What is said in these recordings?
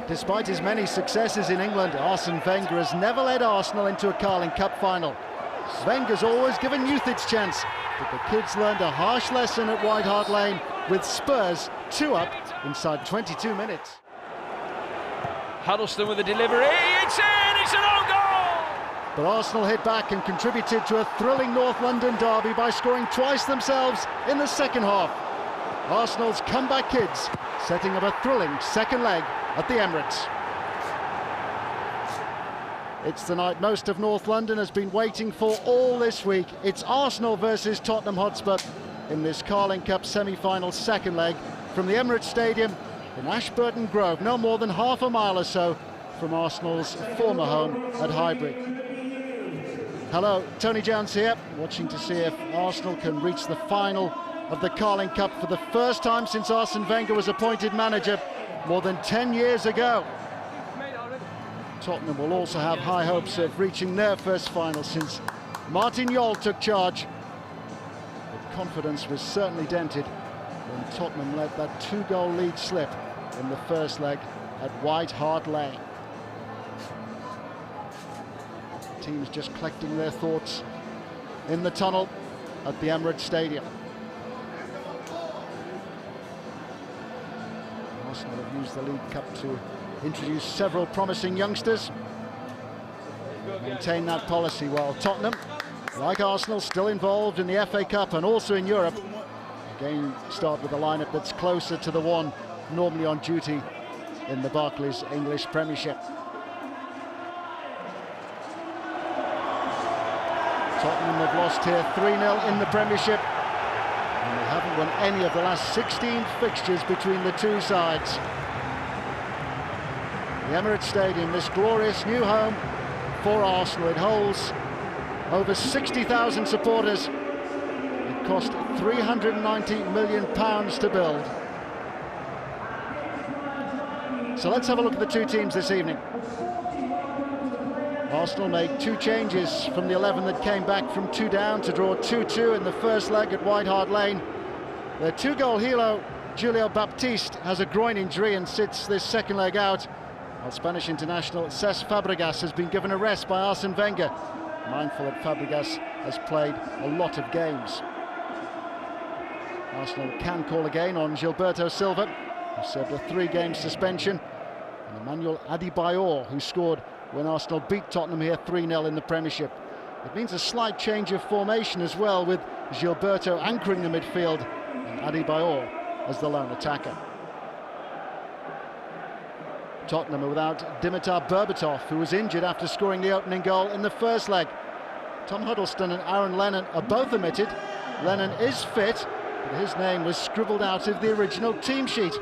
Despite his many successes in England, Arsene Wenger has never led Arsenal into a Carling Cup final. Wenger's always given youth its chance, but the kids learned a harsh lesson at White Hart Lane with Spurs 2 up inside 22 minutes. Huddleston with a delivery, it's in, it's an own goal! But Arsenal hit back and contributed to a thrilling North London derby by scoring twice themselves in the second half. Arsenal's comeback kids setting up a thrilling second leg at the Emirates. It's the night most of North London has been waiting for all this week. It's Arsenal versus Tottenham Hotspur in this Carling Cup semi-final second leg from the Emirates Stadium in Ashburton Grove, no more than half a mile or so from Arsenal's former home at Highbury. Hello, Tony Jones here, watching to see if Arsenal can reach the final of the Carling Cup for the first time since Arsene Wenger was appointed manager more than 10 years ago. Tottenham will also have high hopes of reaching their first final since Martin Jol took charge. But confidence was certainly dented when Tottenham let that 2-goal lead slip in the first leg at White Hart Lane. Teams just collecting their thoughts in the tunnel at the Emirates Stadium. Arsenal have used the League Cup to introduce several promising youngsters, maintain that policy, while Tottenham, like Arsenal, still involved in the FA Cup and also in Europe. Again, start with a lineup that's closer to the one normally on duty in the Barclays English Premiership. Tottenham have lost here 3-0 in the Premiership, and they haven't won any of the last 16 fixtures between the two sides. The Emirates Stadium, this glorious new home for Arsenal. It holds over 60,000 supporters. It cost £390 million to build. So let's have a look at the two teams this evening. Arsenal made 2 changes from the 11 that came back from 2 down to draw 2-2 in the first leg at White Hart Lane. Their 2-goal hero, Julio Baptiste, has a groin injury and sits this second leg out, while Spanish international Cesc Fabregas has been given a rest by Arsene Wenger, mindful that Fabregas has played a lot of games. Arsenal can call again on Gilberto Silva, who served a 3-game suspension, and Emmanuel Adebayor, who scored when Arsenal beat Tottenham here 3-0 in the Premiership. It means a slight change of formation as well, with Gilberto anchoring the midfield and Adebayor as the lone attacker. Tottenham are without Dimitar Berbatov, who was injured after scoring the opening goal in the first leg. Tom Huddleston and Aaron Lennon are both omitted. Lennon is fit, but his name was scribbled out of the original team sheet.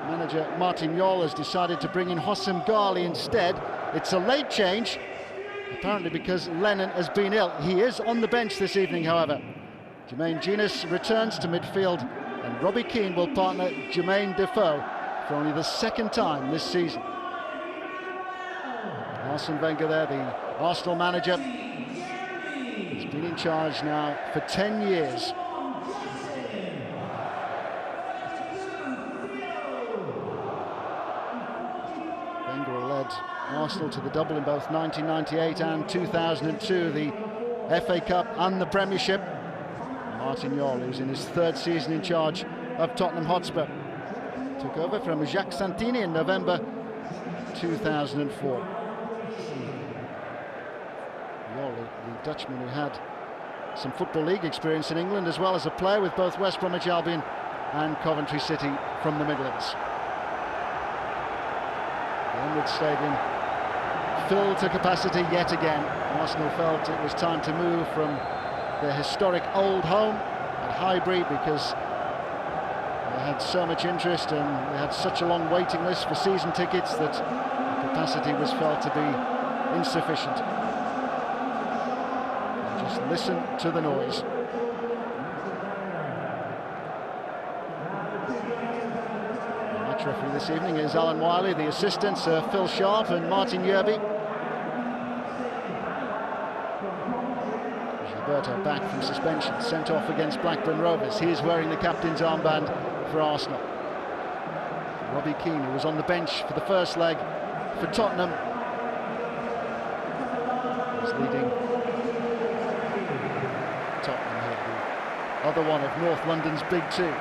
Manager Martin Jol has decided to bring in Hossam Ghali instead. It's a late change, apparently because Lennon has been ill. He is on the bench this evening, however. Jermaine Jenas returns to midfield, and Robbie Keane will partner Jermaine Defoe for only the 2nd time this season. Arsene Wenger there, the Arsenal manager. He's been in charge now for 10 years. Wenger led Arsenal to the double in both 1998 and 2002, the FA Cup and the Premiership. Martin Jol, who's in his 3rd season in charge of Tottenham Hotspur, took over from Jacques Santini in November 2004. Jol, the Dutchman who had some Football League experience in England, as well as a player with both West Bromwich Albion and Coventry City from the Midlands. The Emirates Stadium filled to capacity yet again. Arsenal felt it was time to move from their historic old home at Highbury because they had so much interest and they had such a long waiting list for season tickets that the capacity was felt to be insufficient. And just listen to the noise. The match referee this evening is Alan Wiley, the assistants are Phil Sharp and Martin Yerby. Gilberto back from suspension, sent off against Blackburn Rovers. He is wearing the captain's armband for Arsenal. Robbie Keane, who was on the bench for the first leg for Tottenham, is leading Tottenham here, the other one of North London's big two.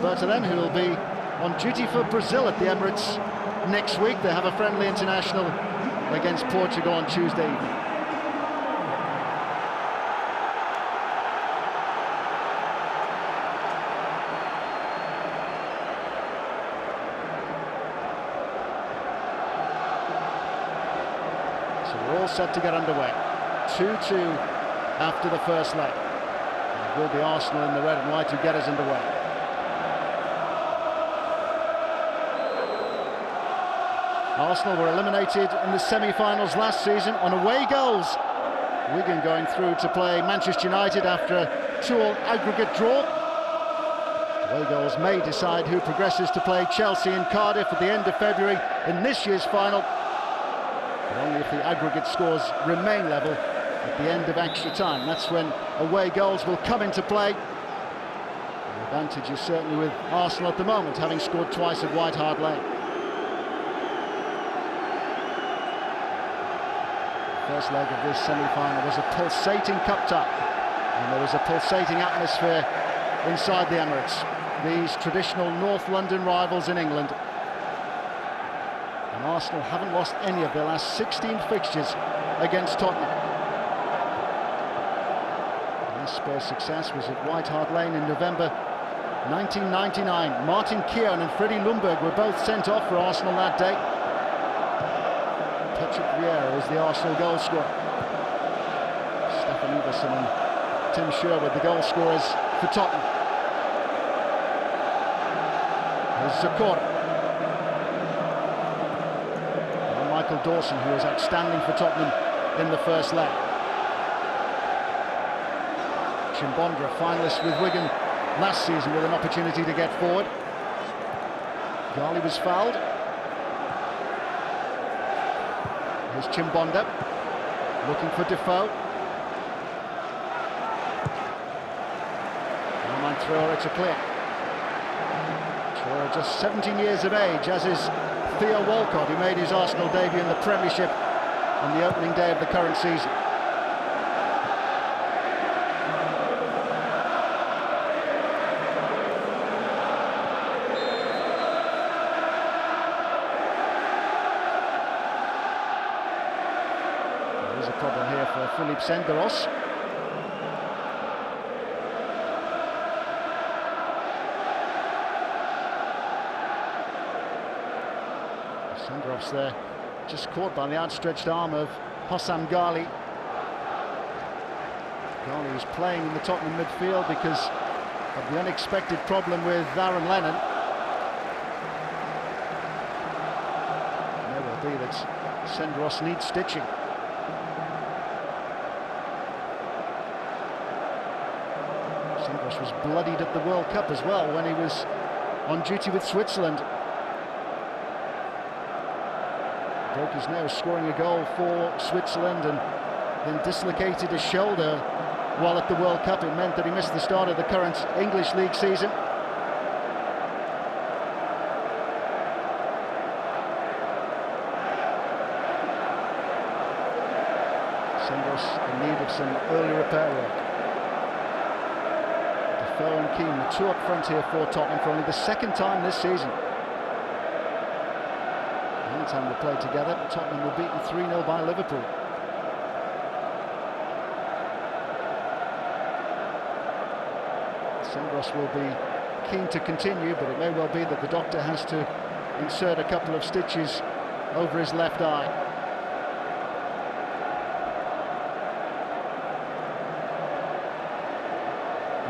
Gilberto then, who will be on duty for Brazil at the Emirates next week. They have a friendly international against Portugal on Tuesday evening. So we're all set to get underway. 2-2 after the first leg. And it will be Arsenal in the red and white who get us underway. Arsenal were eliminated in the semi-finals last season on away goals. Wigan going through to play Manchester United after a 2-2 aggregate draw. Away goals may decide who progresses to play Chelsea in Cardiff at the end of February in this year's final, but only if the aggregate scores remain level at the end of extra time. That's when away goals will come into play. The advantage is certainly with Arsenal at the moment, having scored twice at White Hart Lane. First leg of this semi-final was a pulsating cup tie, and there was a pulsating atmosphere inside the Emirates. These traditional North London rivals in England, and Arsenal haven't lost any of their last 16 fixtures against Tottenham. Last Spurs success was at White Hart Lane in November 1999. Martin Keown and Freddie Ljungberg were both sent off for Arsenal that day. Patrick Vieira was the Arsenal goal scorer. Stefan Iversen and Tim Sherwood the goal scorers for Tottenham. There's Zakor. And Michael Dawson, who was outstanding for Tottenham in the first leg. Chimbonda, a finalist with Wigan last season with an opportunity to get forward. Ghali was fouled. Here's Chimbonda, looking for Defoe. Armand Traore to clear. Traore just 17 years of age, as is Theo Walcott, who made his Arsenal debut in the Premiership on the opening day of the current season. There's a problem here for Philippe Senderos. Senderos there, just caught by the outstretched arm of Hossam Ghali. Ghali is playing in the Tottenham midfield because of the unexpected problem with Aaron Lennon. It may well be that Senderos needs stitching. Senderos was bloodied at the World Cup as well when he was on duty with Switzerland. Broke his nose scoring a goal for Switzerland and then dislocated his shoulder while at the World Cup. It meant that he missed the start of the current English League season. Senderos in need of some early repair work. Defoe and Keane, the two up front here for Tottenham for only the second time this season. The only time they played together, Tottenham were beaten 3-0 by Liverpool. Senderos will be keen to continue, but it may well be that the doctor has to insert a couple of stitches over his left eye.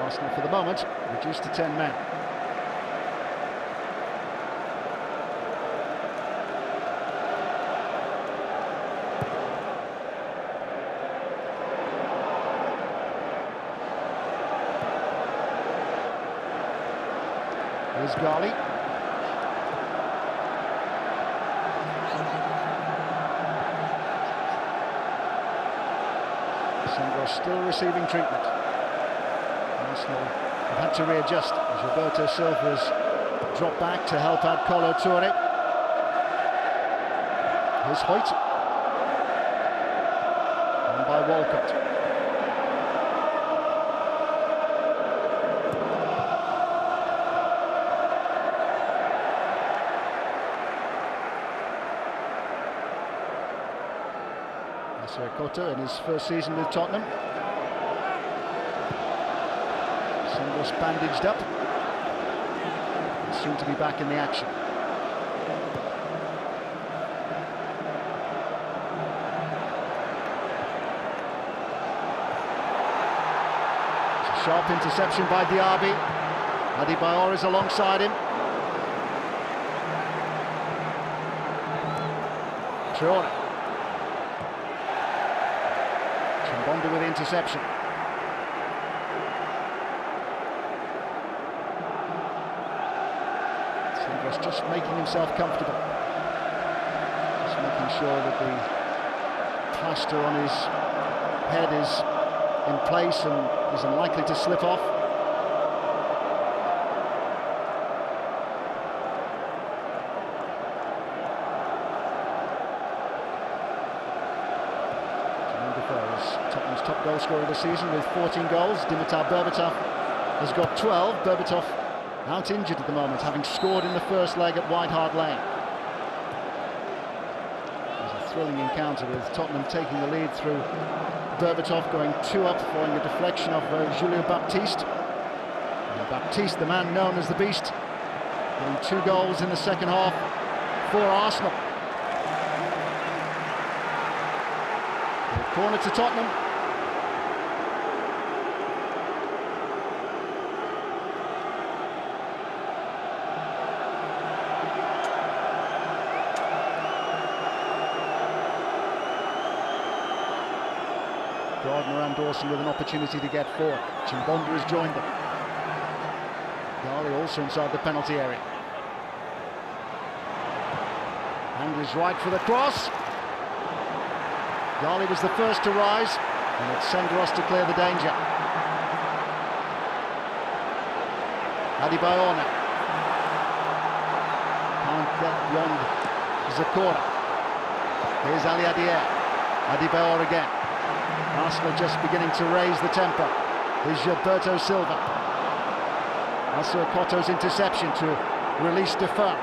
Arsenal, for the moment, reduced to 10 men. Here's Ghali. Sandro still receiving treatment. Arsenal have had to readjust as Roberto Silva's dropped back to help out Kolo Touré. Here's Hoyt. On by Walcott. Koto in his first season with Tottenham. Sandro's bandaged up. Soon to be back in the action. It's a sharp interception by Diaby. Adebayor is alongside him. Traore. Chimbonda with the interception. Sandro's just making himself comfortable. Just making sure that the plaster on his head is in place and is unlikely to slip off. Tottenham's top goal scorer this season with 14 goals. Dimitar Berbatov has got 12. Berbatov out injured at the moment, having scored in the first leg at White Hart Lane. There's a thrilling encounter with Tottenham taking the lead through Berbatov going 2 up following a deflection of Julio Baptiste. And Baptiste, the man known as the Beast, getting 2 goals in the second half for Arsenal. Corner to Tottenham. Gardner and Dawson with an opportunity to get forward. Chimbonda has joined them. Gali also inside the penalty area. And is right for the cross. Gali was the first to rise, and it's Sandros to clear the danger. Adebayor now. Can't get beyond Zakora. Here's Ali Adier. Adebayor again. Arsenal just beginning to raise the tempo. Here's Gilberto Silva. Also Koto's interception to release Defoe.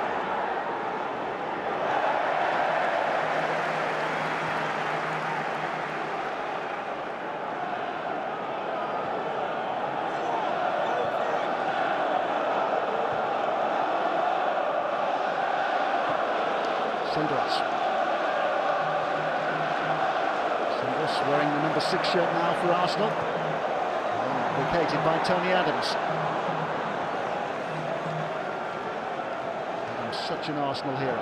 Sandros wearing the number 6 shirt now for Arsenal, vacated by Tony Adams. Adams, such an Arsenal hero.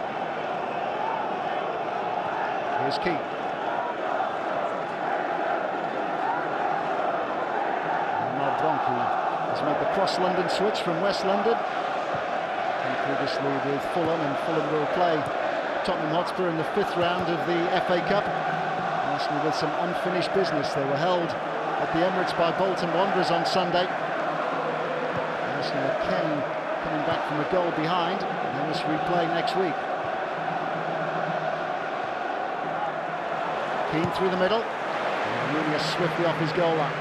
Here's Keane. Mark Bronk, who has made the cross-London switch from West London, and previously with Fulham, and Fulham will play Tottenham Hotspur in the 5th round of the FA Cup. Arsenal with some unfinished business. They were held at the Emirates by Bolton Wanderers on Sunday. Arsenal with Kane coming back from a goal behind. They must replay next week. Keane through the middle. Almunia swiftly off his goal line.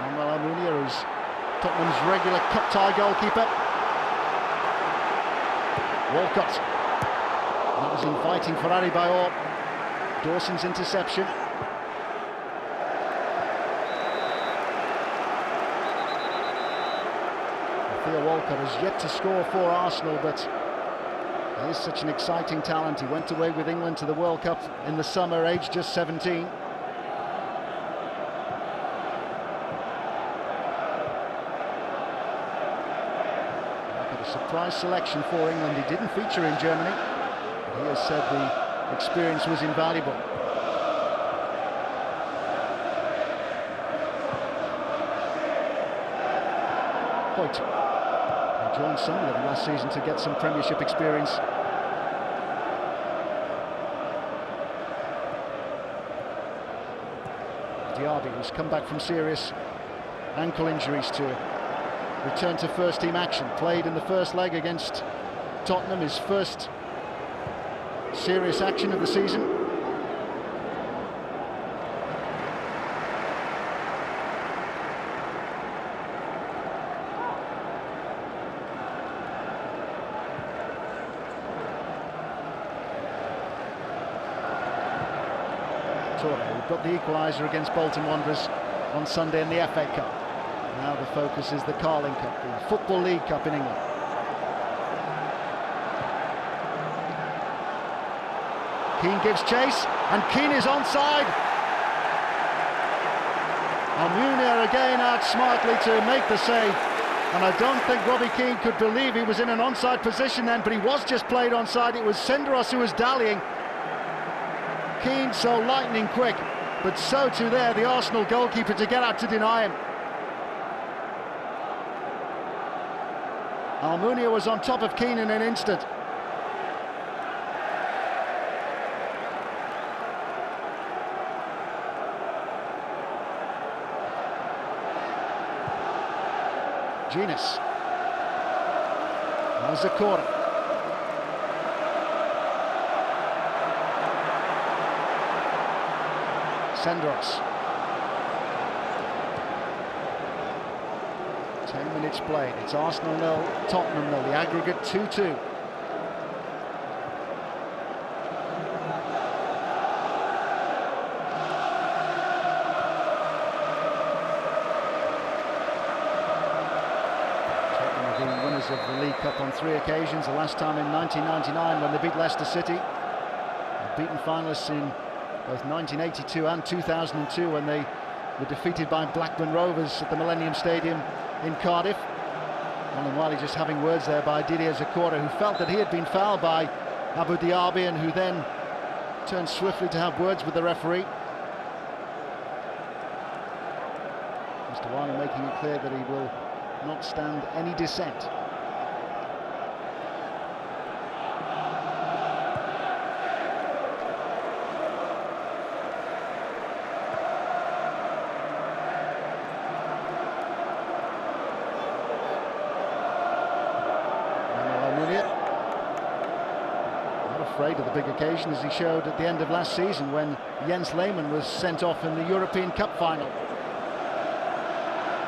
Manuel Almunia is Tottenham's regular cup tie goalkeeper. Walcott. That was inviting for Adebayor. Dawson's interception. Theo Walcott has yet to score for Arsenal, but he is such an exciting talent. He went away with England to the World Cup in the summer, aged just 17. Surprise selection for England. He didn't feature in Germany, but he has said the experience was invaluable. Hoyt, who joined Sunderland last season to get some Premiership experience. Diaby, who's come back from serious ankle injuries, to return to first-team action. Played in the first leg against Tottenham, his first serious action of the season. Torre, who got the equaliser against Bolton Wanderers on Sunday in the FA Cup. Now the focus is the Carling Cup, the Football League Cup in England. Keane gives chase, and Keane is onside. Almunia again out smartly to make the save, and I don't think Robbie Keane could believe he was in an onside position then, but he was just played onside. It was Senderos who was dallying. Keane so lightning quick, but so too there the Arsenal goalkeeper to get out to deny him. Almunia was on top of Keane in an instant. Genius. There's a corner. Senderos. 10 minutes played. It's Arsenal 0, Tottenham 0. The aggregate 2-2. Tottenham have been winners of the League Cup on 3 occasions. The last time in 1999 when they beat Leicester City. They've beaten finalists in both 1982 and 2002 when they were defeated by Blackburn Rovers at the Millennium Stadium in Cardiff. Alan Wiley just having words there by Didier Zokora, who felt that he had been fouled by Abu Diaby and who then turned swiftly to have words with the referee. Mr. Wiley making it clear that he will not stand any dissent. Afraid of the big occasion, as he showed at the end of last season when Jens Lehmann was sent off in the European Cup final.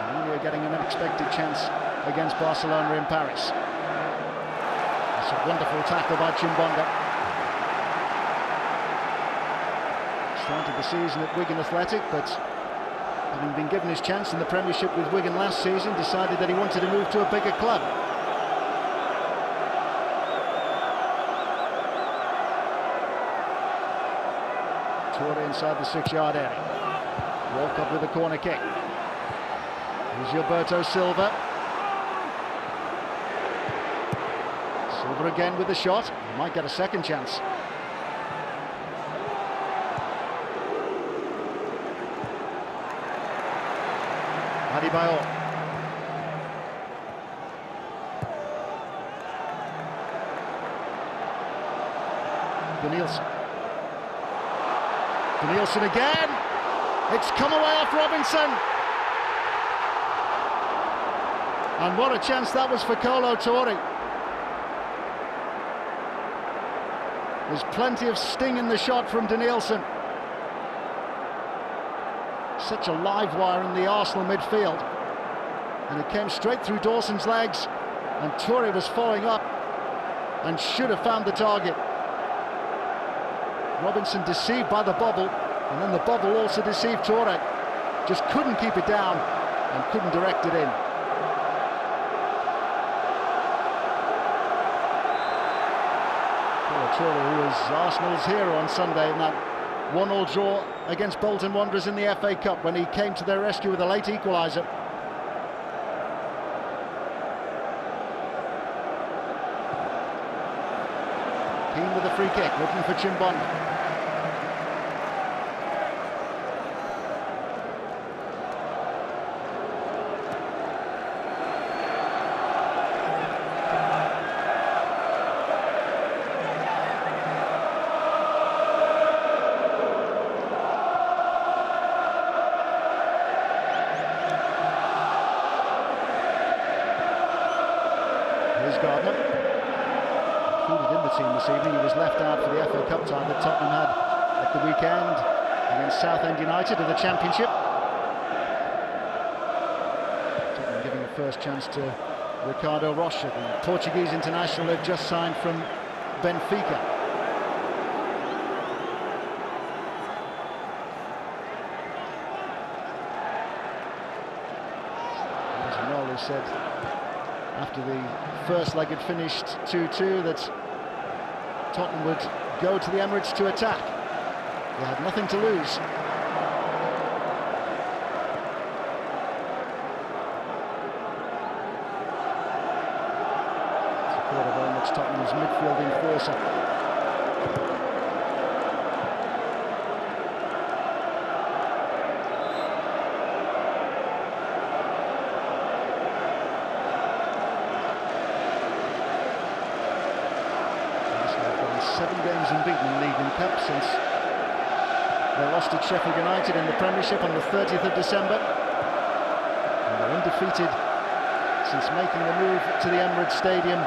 Almunia getting an unexpected chance against Barcelona in Paris. That's a wonderful tackle by Chimbonda. Started the season at Wigan Athletic, but having been given his chance in the Premiership with Wigan last season, decided that he wanted to move to a bigger club. Torre inside the 6-yard area. Walk up with a corner kick. Here's Gilberto Silva. Silva again with the shot. He might get a second chance. Adebayor. Danielson. Danielson again. It's come away off Robinson. And what a chance that was for Kolo Touré. There's plenty of sting in the shot from Danielson. Such a live wire in the Arsenal midfield. And it came straight through Dawson's legs. And Touré was following up and should have found the target. Robinson deceived by the bubble, and then the bubble also deceived Touré. Just couldn't keep it down and couldn't direct it in. Touré, who was Arsenal's hero on Sunday in that 1-1 draw against Bolton Wanderers in the FA Cup when he came to their rescue with a late equaliser. Keane with a free kick, looking for Chimbonda. included in the team this evening. He was left out for the FA Cup tie that Tottenham had at the weekend against Southend United of the Championship. Tottenham giving a first chance to Ricardo Rocha, the Portuguese international they've just signed from Benfica. As Ronaldo said after the first leg had finished 2-2 that Tottenham would go to the Emirates to attack. They had nothing to lose. Very much Tottenham's midfield enforcer. Arsenal have won 7 games unbeaten in League and Cup since they lost at Sheffield United in the Premiership on the 30th of December. And they're undefeated since making the move to the Emirates Stadium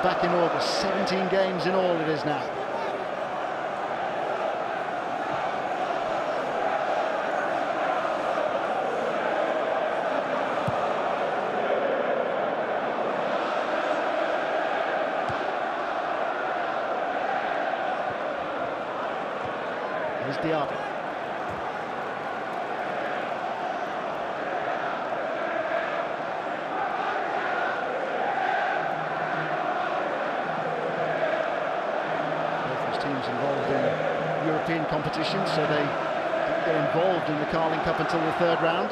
back in August. 17 games in all it is now. Here's Diaby. Teams involved in European competitions, so they didn't get involved in the Carling Cup until the 3rd round.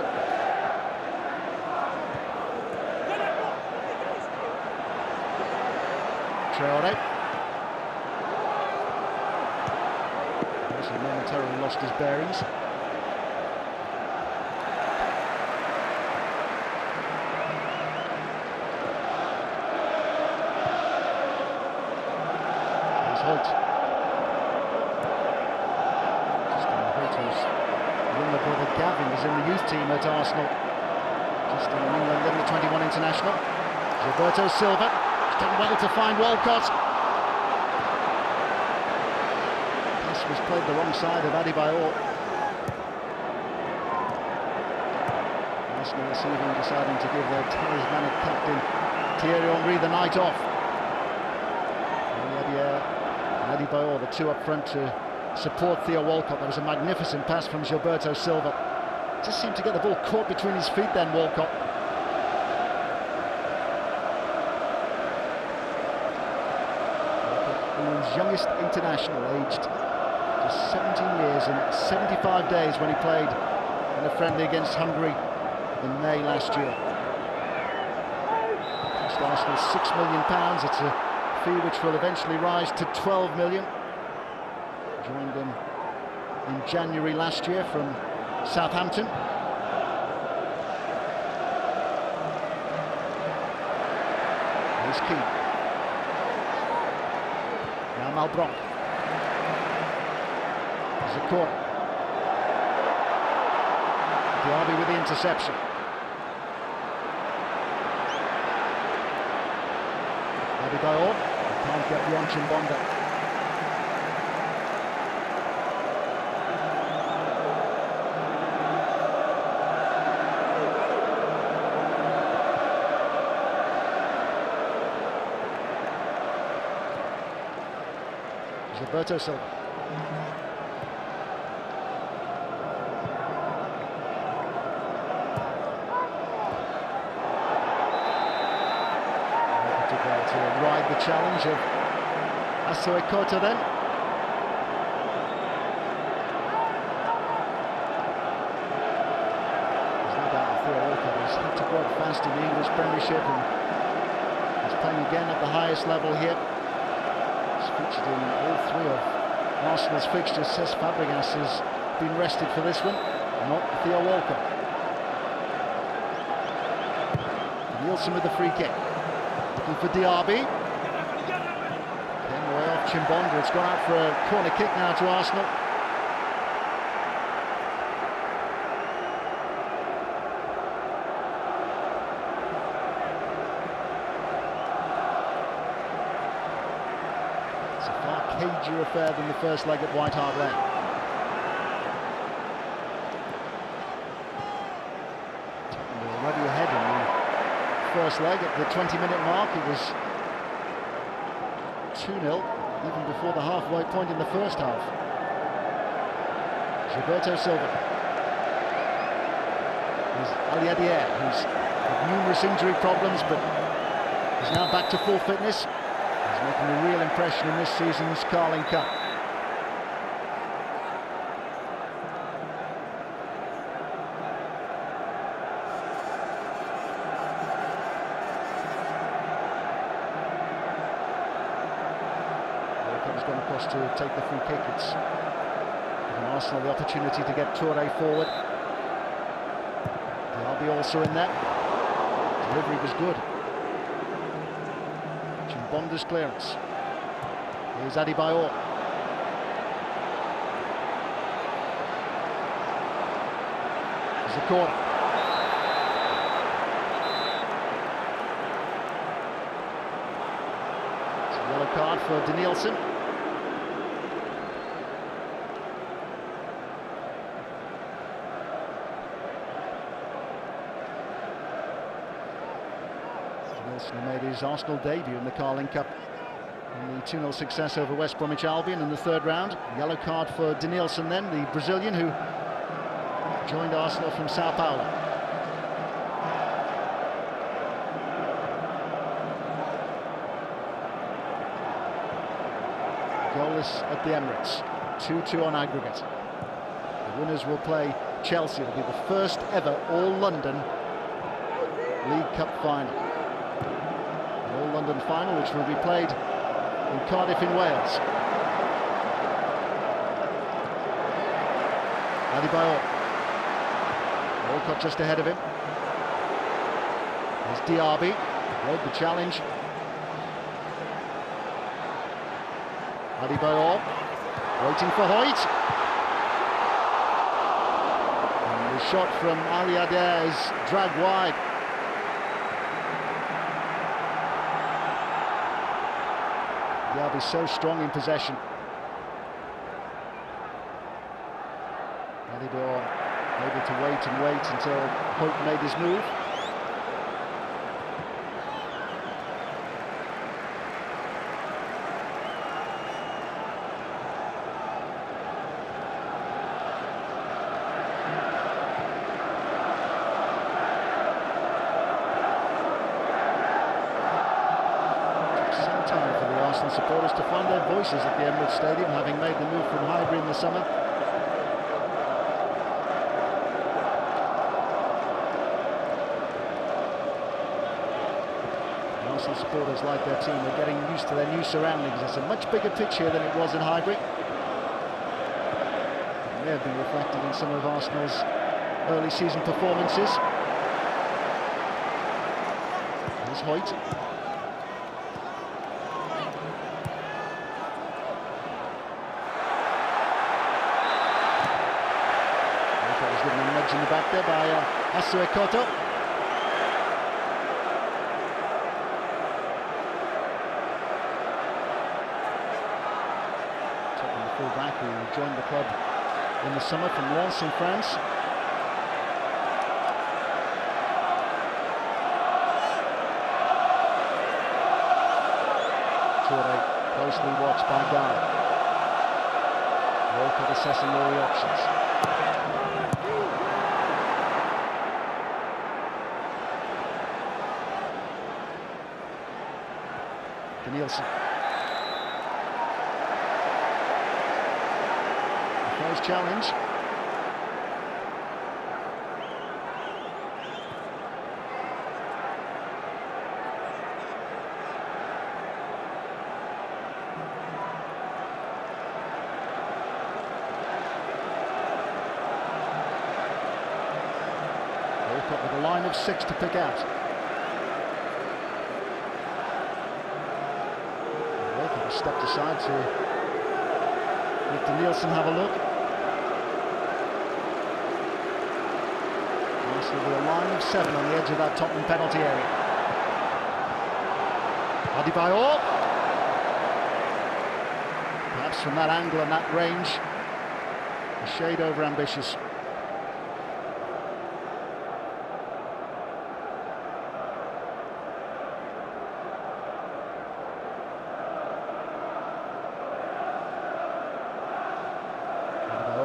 Traore. He momentarily lost his bearings. There's Holt. Younger brother Gavin is in the youth team at Arsenal, just an England under 21 international. Gilberto Silva has done well to find Walcott. Pass was played the wrong side of Adebayor. Arsenal this evening deciding to give their talismanic captain Thierry Henry the night off. And Adebayor, the two up front to support Theo Walcott. That was a magnificent pass from Gilberto Silva. Just seemed to get the ball caught between his feet then, Walcott. England's youngest international, aged just 17 years and 75 days when he played in a friendly against Hungary in May last year. Cost Arsenal £6 million. It's a fee which will eventually rise to £12 million. Joined them in January last year from Southampton. Here's Keane. Now Malbranc. There's a corner. Diaby with the interception. Adebayor can't get beyond Chimbonda. Gilberto Silva. To ride the challenge of Asuekota then. There's no doubt that Theo Walcott has had to work fast in the English Premiership and is playing again at the highest level here. Featured in all 3 of Arsenal's fixtures. Cesc Fabregas has been rested for this one, not Theo Walcott. Nielsen with the free kick, looking for Diaby. Came away off Chimbonda. It's gone out for a corner kick now to Arsenal. It's a far cagier affair than the first leg at White Hart Lane. Tottenham were already ahead in the first leg. At the 20-minute mark, it was 2-0, even before the halfway point in the first half. Gilberto Silva. There's Aliadier, who's had numerous injury problems, but is now back to full fitness. He's making a real impression in this season's Carling Cup. Has gone across to take the free kick. It's given Arsenal the opportunity to get Touré forward. Diaby also in there. Delivery was good. Chimbonda's clearance. Here's Adebayor. There's the corner. It's a yellow card for Danielson. Wilson made his Arsenal debut in the Carling Cup in the 2-0 success over West Bromwich Albion in the third round. Yellow card for Danielson then, the Brazilian who joined Arsenal from Sao Paulo. Goalless at the Emirates, 2-2 on aggregate. The winners will play Chelsea. It'll be the first ever All-London League Cup final. All-London final, which will be played in Cardiff in Wales. Adebayor. Walcott just ahead of him. There's Diaby. Rode the challenge. Adebayor. Waiting for Hoyt. And the shot from Aliadier is dragged wide. Diaby so strong in possession. Adebayor able to wait and wait until Hoyt made his move. Supporters to find their voices at the Emirates Stadium, having made the move from Highbury in the summer. Arsenal supporters, like their team, are getting used to their new surroundings. It's a much bigger pitch here than it was in Highbury. It may have been reflected in some of Arsenal's early season performances. There's Hoyt. Given a nudge in the back there by Asue Koto. Tottenham full-back who joined the club in the summer from Lens in France. Touré closely watched by Guy. Walcott assessing all the options. Danielson. The first challenge. Walcott with a line of 6 to pick out. Stepped aside to let Danielson have a look. Arsenal with a line of 7 on the edge of that Tottenham penalty area. Adebayor. perhaps from that angle and that range, a shade over ambitious.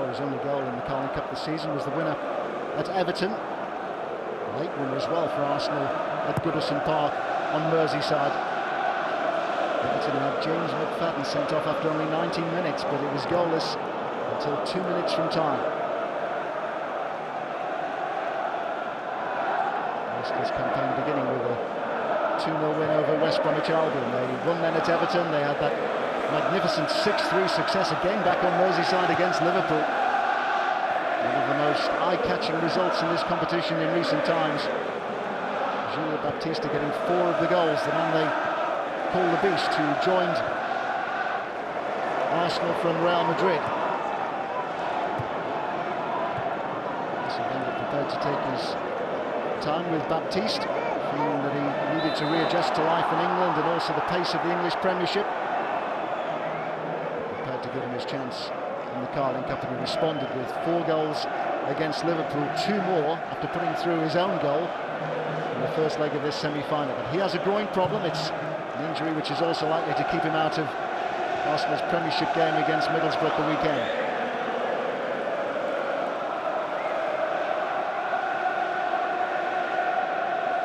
His only goal in the Carling Cup this season was the winner at Everton. A late winner as well for Arsenal at Goodison Park on Merseyside. Everton had James McFadden sent off after only 19 minutes, but it was goalless until 2 minutes from time. Arsenal's campaign beginning with a 2-0 win over West Bromwich Albion. They won then at Everton. They had that magnificent 6-3 success again back on Merseyside against Liverpool. One of the most eye-catching results in this competition in recent times. Julio Baptista getting 4 of the goals, the man they call the Beast, who joined Arsenal from Real Madrid. Wenger prepared to take his time with Baptiste, feeling that he needed to readjust to life in England and also the pace of the English Premiership. Prepared to give him his chance in the Carling Cup, and he responded with 4 goals against Liverpool, 2 more after putting through his own goal in the first leg of this semi-final. But he has a groin problem. It's an injury which is also likely to keep him out of Arsenal's Premiership game against Middlesbrough at the weekend.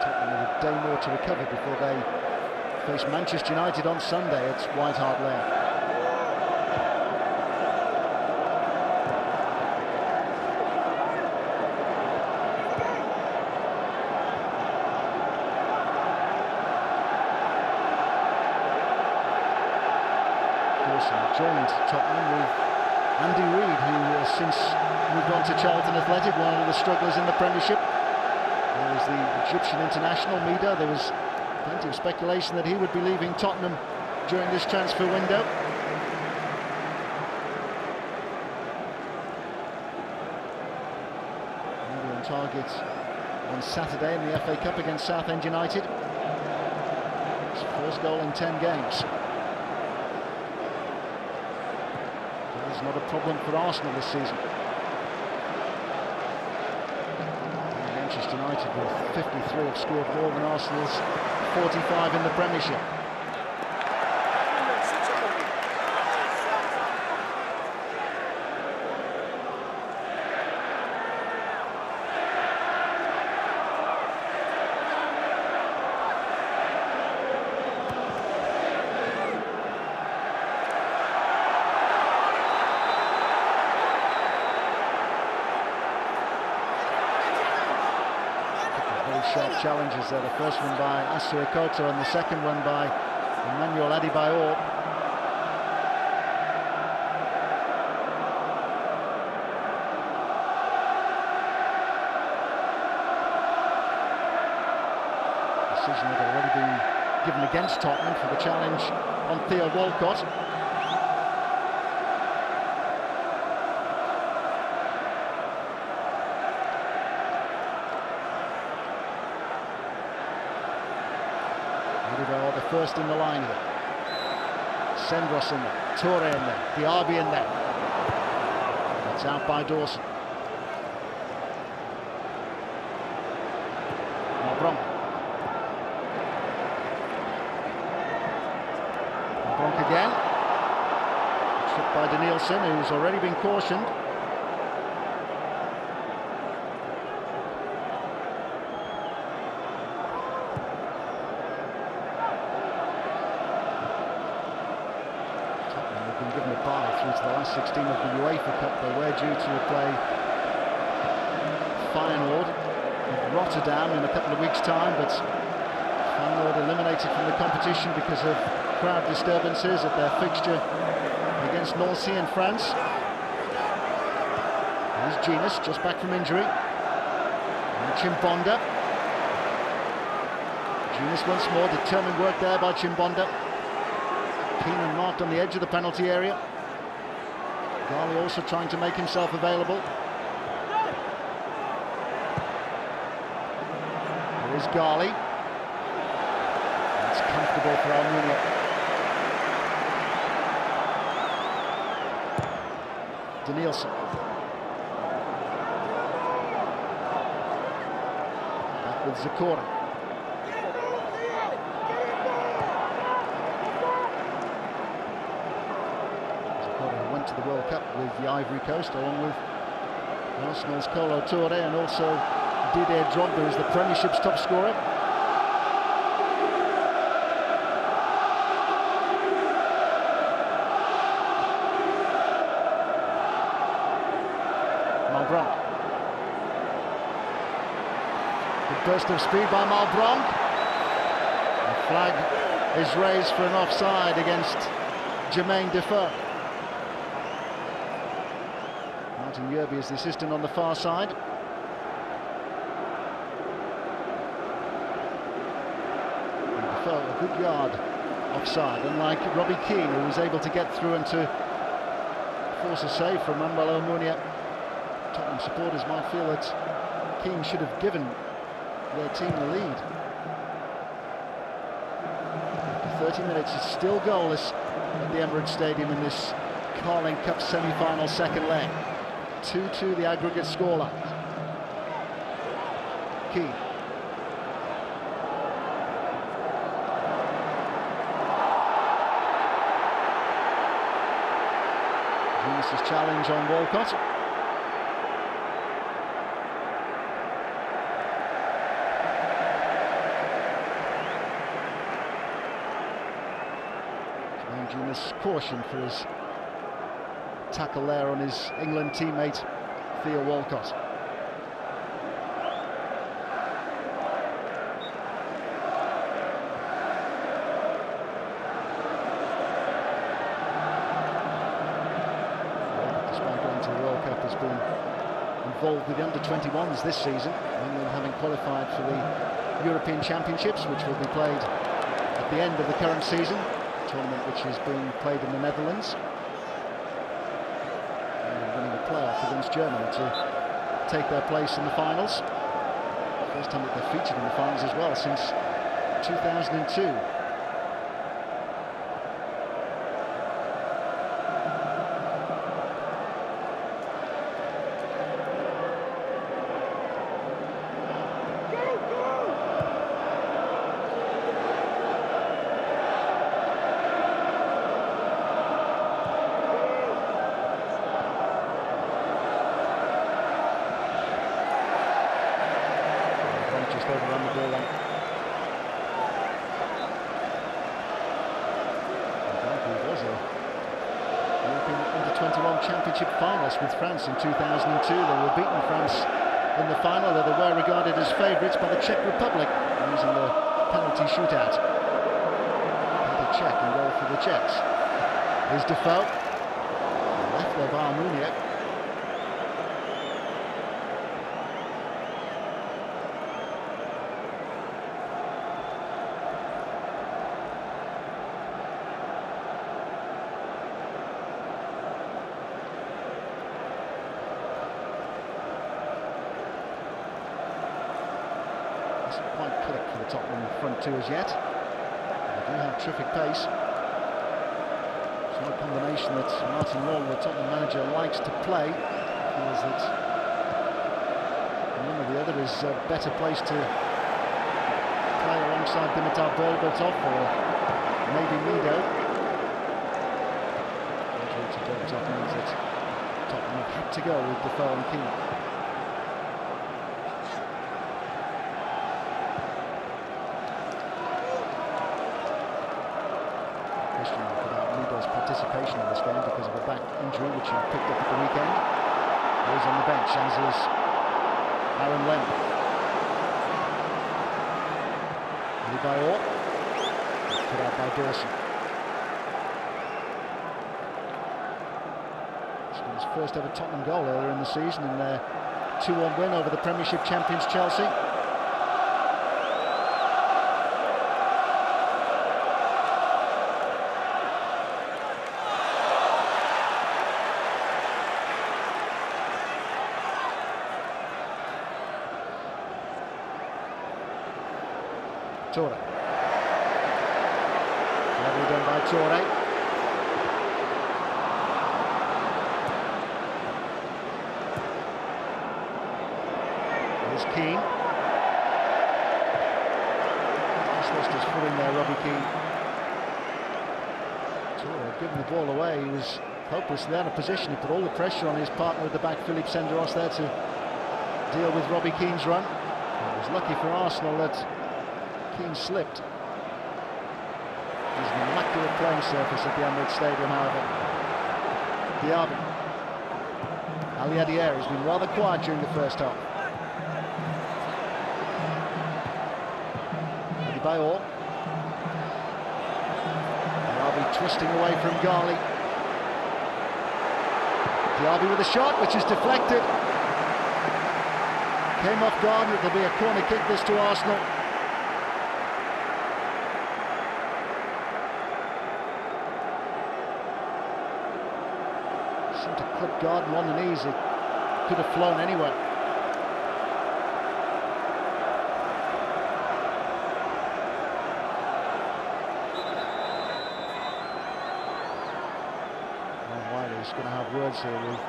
Tottenham with a day more to recover before they face Manchester United on Sunday at White Hart Lane. Joined Tottenham with Andy Reid, who has since moved on to Charlton Athletic, one of the strugglers in the Premiership. There was the Egyptian international, Mida. There was plenty of speculation that he would be leaving Tottenham during this transfer window. Maybe on target on Saturday in the FA Cup against Southend United. His first goal in 10 games. Not a problem for Arsenal this season. And Manchester United with 53 have scored more than Arsenal's 45 in the Premiership. Sharp challenges there, the first one by Asuekoto and the second one by Emmanuel Adebayor. Decision had already been given against Tottenham for the challenge on Theo Walcott. The first in the line here. Sendros in there, Toure in there, Diaby in there. That's out by Dawson. Bronk again. Tripped by Danielson, who's already been cautioned. Given a bye through to the last 16 of the UEFA Cup. They were due to play Feyenoord with Rotterdam in a couple of weeks' time, but Feyenoord eliminated from the competition because of crowd disturbances at their fixture against Nancy in France. There's Genius, just back from injury. And Chimbonda. Genius once more, determined work there by Chimbonda. Keenan marked on the edge of the penalty area. Ghali also trying to make himself available. There is Ghali. It's comfortable for Almunia. Danielson. Back with Zakora. Zakora went to the World Cup with the Ivory Coast, along with Arsenal's Kolo Toure and also Didier Drogba, who's the Premiership's top scorer. Malbranc. Good burst of speed by Malbranc. The flag is raised for an offside against Jermaine Defoe. Martin Yerby is the assistant on the far side. And Defoe a good yard offside, unlike Robbie Keane, who was able to get through and to force a save from Manuel Almunia. Tottenham supporters might feel that Keane should have given their team the lead. After 30 minutes, it's still goalless at the Emirates Stadium in this Carling Cup semi-final second leg. 2-2 the aggregate scoreline. Keane. Eunice's challenge on Walcott. Eunice caution for his tackle there on his England teammate Theo Walcott. Walcott, despite going to the World Cup, has been involved with the under-21s this season, England having qualified for the European Championships, which will be played at the end of the current season, a tournament which is being played in the Netherlands. Playoff against Germany to take their place in the finals. First time that they're featured in the finals as well since 2002. Overrun the ball then. He was a European Under-21 Championship finalist with France in 2002. They were beaten France in the final, though they were regarded as favourites by the Czech Republic, using the penalty shootout. Another Czech in goal for the Czechs. Here's Defoe. Left there by Almunia. Hasn't quite clicked for the Tottenham front two as yet. They do have terrific pace. It's not a combination that Martin Lawler, the Tottenham manager, likes to play. He feels that one or the other is a better place to play alongside Dimitar Berbatov or maybe Mido. Injury to Berbatov means that Tottenham have had to go with Defoe and Keane. Participation in this game because of a back injury which he picked up at the weekend. He's on the bench, as is Aaron Lennon. Headed by Orr, put out by Dawson. His first ever Tottenham goal earlier in the season in their 2-1 win over the Premiership champions Chelsea. Toure. Lovely done by Toure. Keane. Just lost his footing there, Robbie Keane. Given the ball away, he was hopelessly out of position. He put all the pressure on his partner at the back, Philippe Senderos, there to deal with Robbie Keane's run. It was lucky for Arsenal that Keane slipped. There's an immaculate playing surface at the Emirates Stadium, however. Diaby. Ali Adier has been rather quiet during the first half. Adebayor. Twisting away from Ghali. Diaby with a shot, which is deflected. Came off guard, and it'll be a corner kick this to Arsenal. Seemed to clip Gardner on the knees. It could have flown anywhere. He's going to have words here with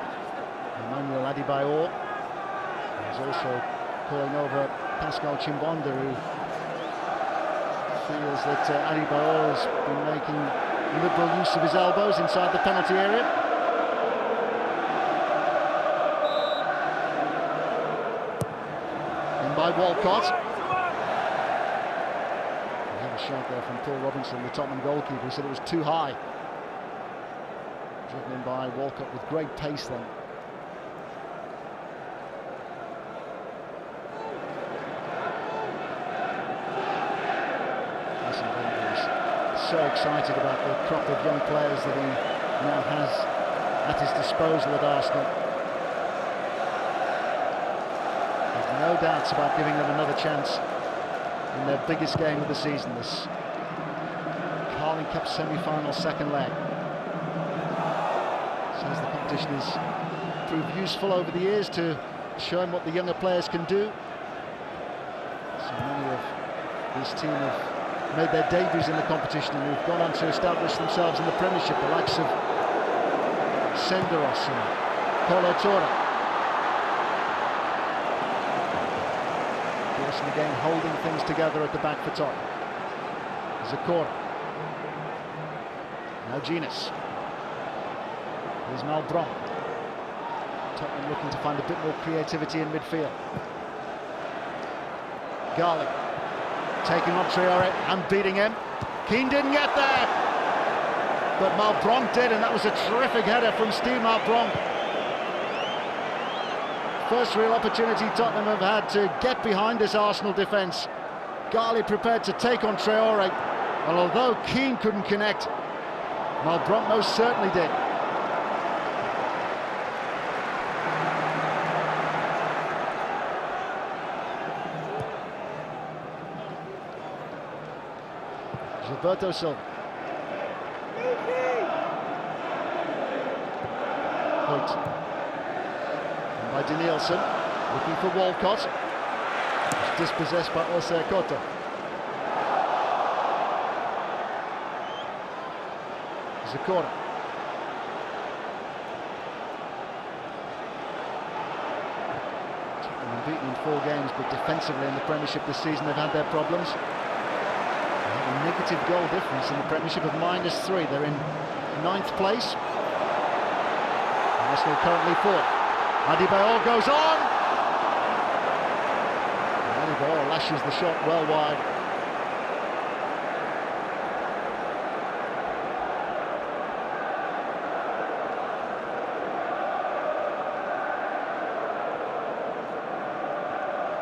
Emmanuel Adebayor. He's also calling over Pascal Chimbonda, who feels that Adebayor has been making liberal use of his elbows inside the penalty area. In by Walcott. We had a shot there from Paul Robinson, the Tottenham goalkeeper, who said it was too high. Driven in by Walcott with great pace then. Listen, he's so excited about the crop of young players that he now has at his disposal at Arsenal. There's no doubts about giving them another chance in their biggest game of the season, this Carling Cup semi-final second leg. As the competition has proved useful over the years to show him what the younger players can do. So many of this team have made their debuts in the competition and have gone on to establish themselves in the Premiership, the likes of Senderos and Kolo Touré. Pearson again holding things together at the back for Tottenham. Zakora. Now Genius. Here's Malbron. Tottenham looking to find a bit more creativity in midfield. Ghali taking on Traore and beating him. Keane didn't get there, but Malbron did, and that was a terrific header from Steve Malbron. First real opportunity Tottenham have had to get behind this Arsenal defence. Ghali prepared to take on Traore, and although Keane couldn't connect, Malbron most certainly did. Gilberto Silva. Hoyt. And by Danielson, looking for Walcott. It's dispossessed by Osei Koto. Zakora. Tottenham unbeaten in 4 games, but defensively in the Premiership this season they've had their problems. A negative goal difference in the Premiership of -3. They're in 9th place. Arsenal currently 4th. Adebayor goes on. Adebayor lashes the shot well wide.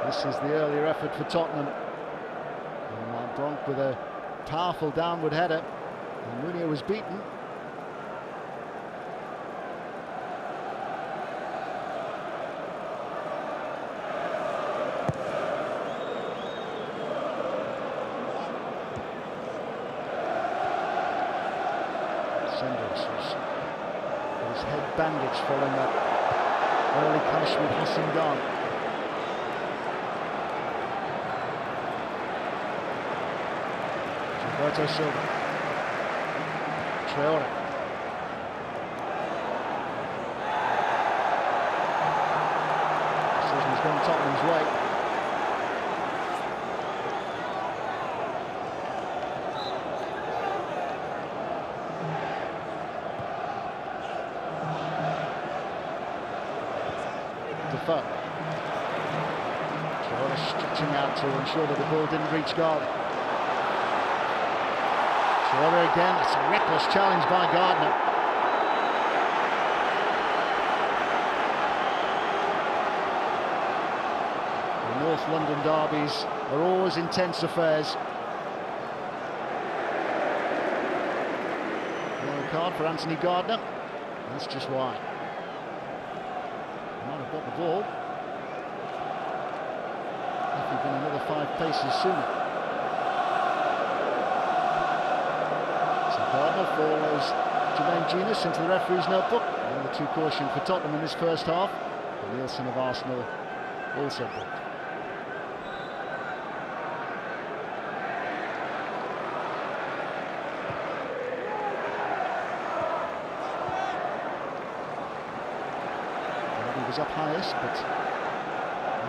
This is the earlier effort for Tottenham. And Bronk with a powerful downward header, and Munir was beaten. Senderos was with his head bandaged following that early clash with Hassan Khan. Gilberto Silva. Traore. Decision's gone Tottenham's way. foe. Traore stretching out to ensure that the ball didn't reach goal. Traore again, it's a reckless challenge by Gardner. The North London derbies are always intense affairs. Yellow card for Anthony Gardner. That's just why. Might have got the ball. If he'd been another 5 paces sooner. So Gardner follows Jermaine Genius into the referee's notebook. Number 2 caution for Tottenham in this first half. And Nielsen of Arsenal also booked. Was up highest, but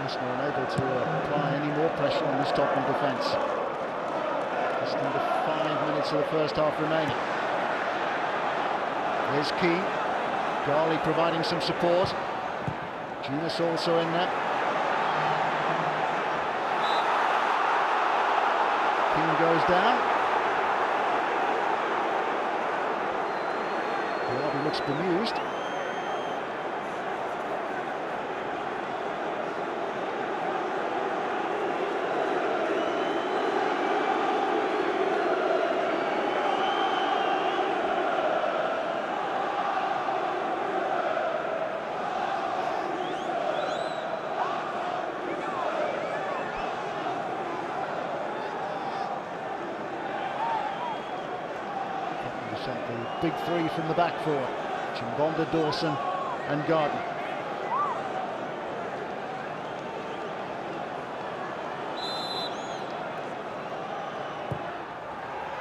Arsenal unable to apply any more pressure on this Tottenham defence. Just under 5 minutes of the first half remaining. Here's Keane. Garley providing some support. Genius also in there. Keane goes down. He looks bemused. Sent the big 3 from the back four: Chimbonda, Dawson and Gardner.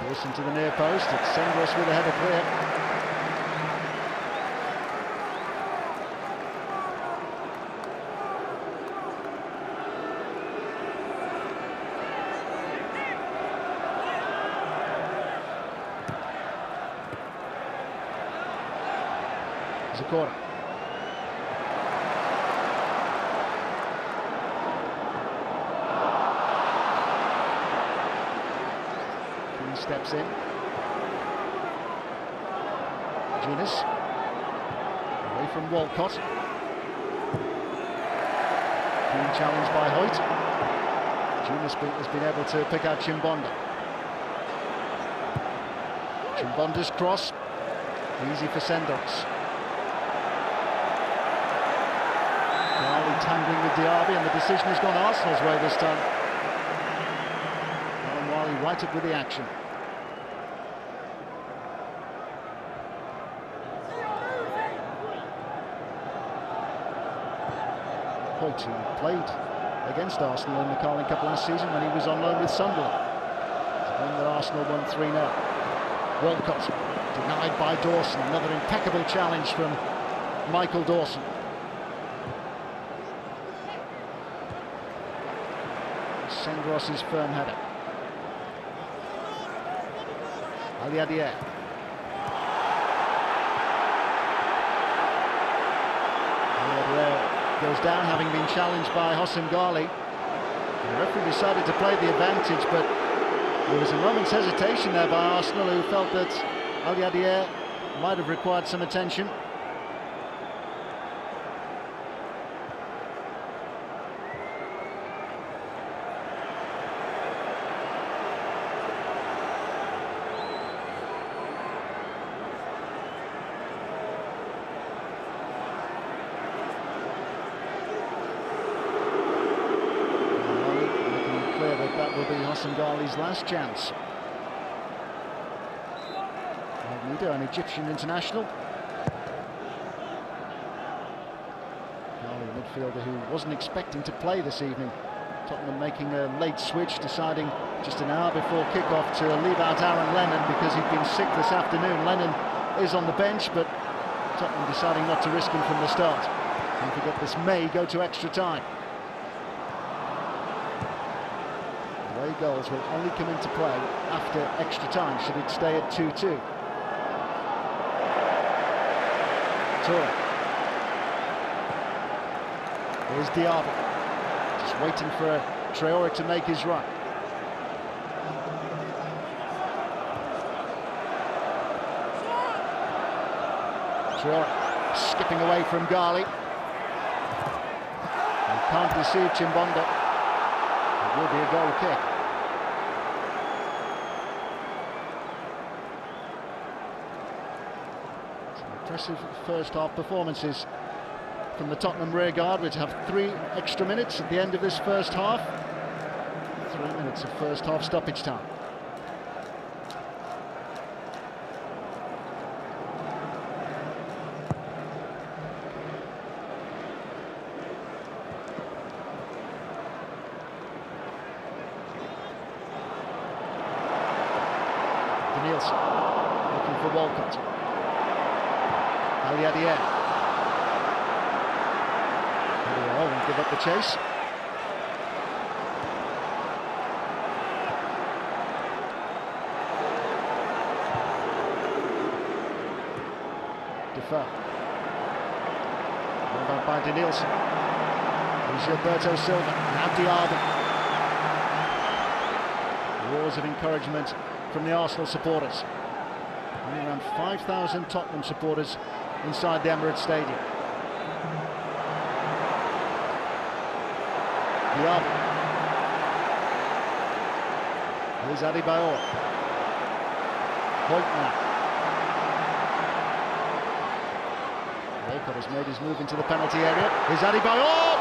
Dawson to the near post. It's Sengros with a header clear. It's a corner. Keane steps in. Genius away from Walcott. Keane challenged by Hoyt. Genius has been able to pick out Chimbonda. Chimbonda's cross, easy for Sendros. Tangling with Diaby, and the decision has gone Arsenal's way this time. Alan Wiley right up with the action. Hoyt, who played against Arsenal in the Carling Cup last season when he was on loan with Sunderland. It's a win that Arsenal won 3-0. Walcott denied by Dawson. Another impeccable challenge from Michael Dawson. Sendros' firm header. Aliadier. Aliadier goes down, having been challenged by Hossam Ghali. The referee decided to play the advantage, but there was a moment's hesitation there by Arsenal, who felt that Aliadier might have required some attention. That will be Hossam Ghali's last chance. Magnedo, an Egyptian international. Ghali, a midfielder who wasn't expecting to play this evening. Tottenham making a late switch, deciding just an hour before kick-off to leave out Aaron Lennon because he'd been sick this afternoon. Lennon is on the bench, but Tottenham deciding not to risk him from the start. Don't forget, this may go to extra time. Away goals will only come into play after extra time, should it stay at 2-2. Toure. Here's Diaby, just waiting for Traore to make his run. Traore skipping away from Ghali. He can't deceive Chimbonda. It will be a goal kick. Some impressive first half performances from the Tottenham rearguard, which have 3 extra minutes at the end of this first half. 3 minutes of first half stoppage time. Nielsen looking for Walcott. Aliadier. Won't give up the chase. Defoe. Well done by Nielsen. Here's Gilberto Silva. Now Diaby. Roars of encouragement from the Arsenal supporters. Only around 5,000 Tottenham supporters inside the Emirates Stadium. Diaby. Here's Adebayor. Hoyt now. Walcott has made his move into the penalty area. Here's Adebayor!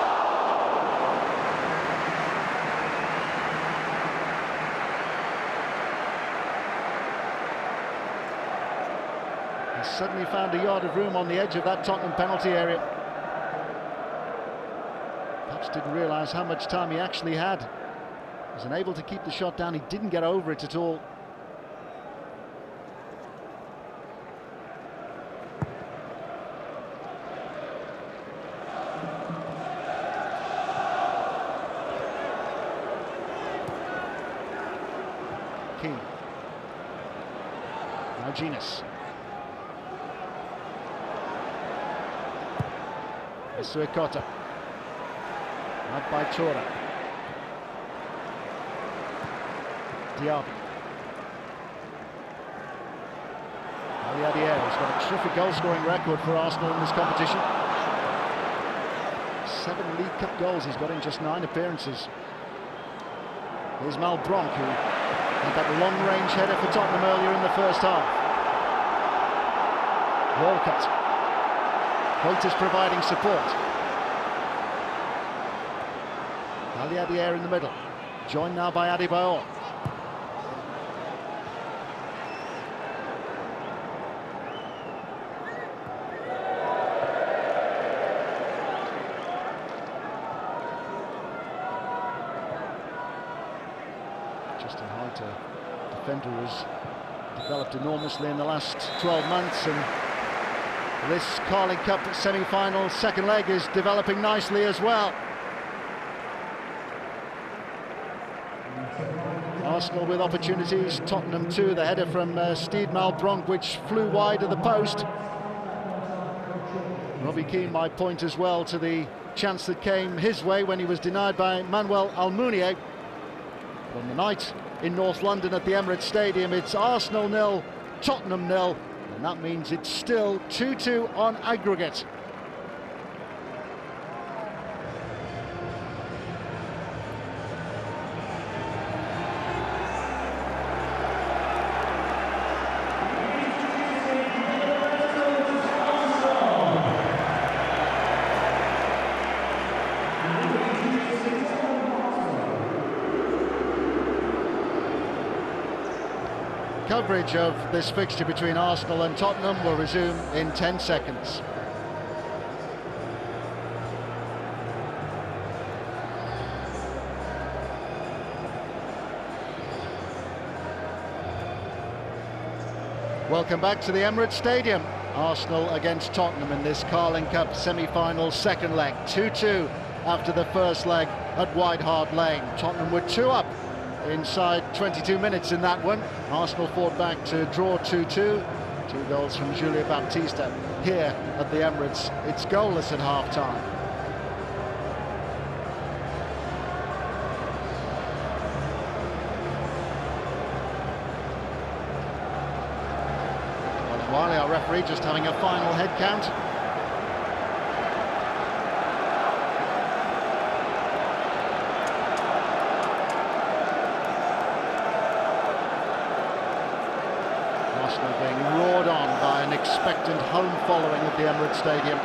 He suddenly found a yard of room on the edge of that Tottenham penalty area. Perhaps didn't realise how much time he actually had. He was unable to keep the shot down. He didn't get over it at all. Keane. Now Genius. Suekota. Out by Chora. Diaby. Aliadier has got a terrific goal-scoring record for Arsenal in this competition. 7 League Cup goals he's got in just 9 appearances. Here's Malbronk, who had that long-range header for Tottenham earlier in the first half. Walcott. Hoyt is providing support. Aliadier in the middle, joined now by Adebayor. Justin Hoyt, a defender who's developed enormously in the last 12 months, and this Carling Cup semi-final second leg is developing nicely as well. Arsenal with opportunities, Tottenham too. The header from Steve Malbronk, which flew wide of the post. Robbie Keane might point as well to the chance that came his way when he was denied by Manuel Almunia. But on the night in North London at the Emirates Stadium, it's Arsenal 0, Tottenham 0. And that means it's still 2-2 on aggregate. Coverage of this fixture between Arsenal and Tottenham will resume in 10 seconds. Welcome back to the Emirates Stadium. Arsenal against Tottenham in this Carling Cup semi-final second leg. 2-2 after the first leg at White Hart Lane. Tottenham were 2 up inside 22 minutes in that one. Arsenal fought back to draw 2-2. 2 goals from Julio Baptista. Here at the Emirates, it's goalless at half-time. referee just having a final head count. Arsenal being roared on by an expectant home following at the Emirates Stadium.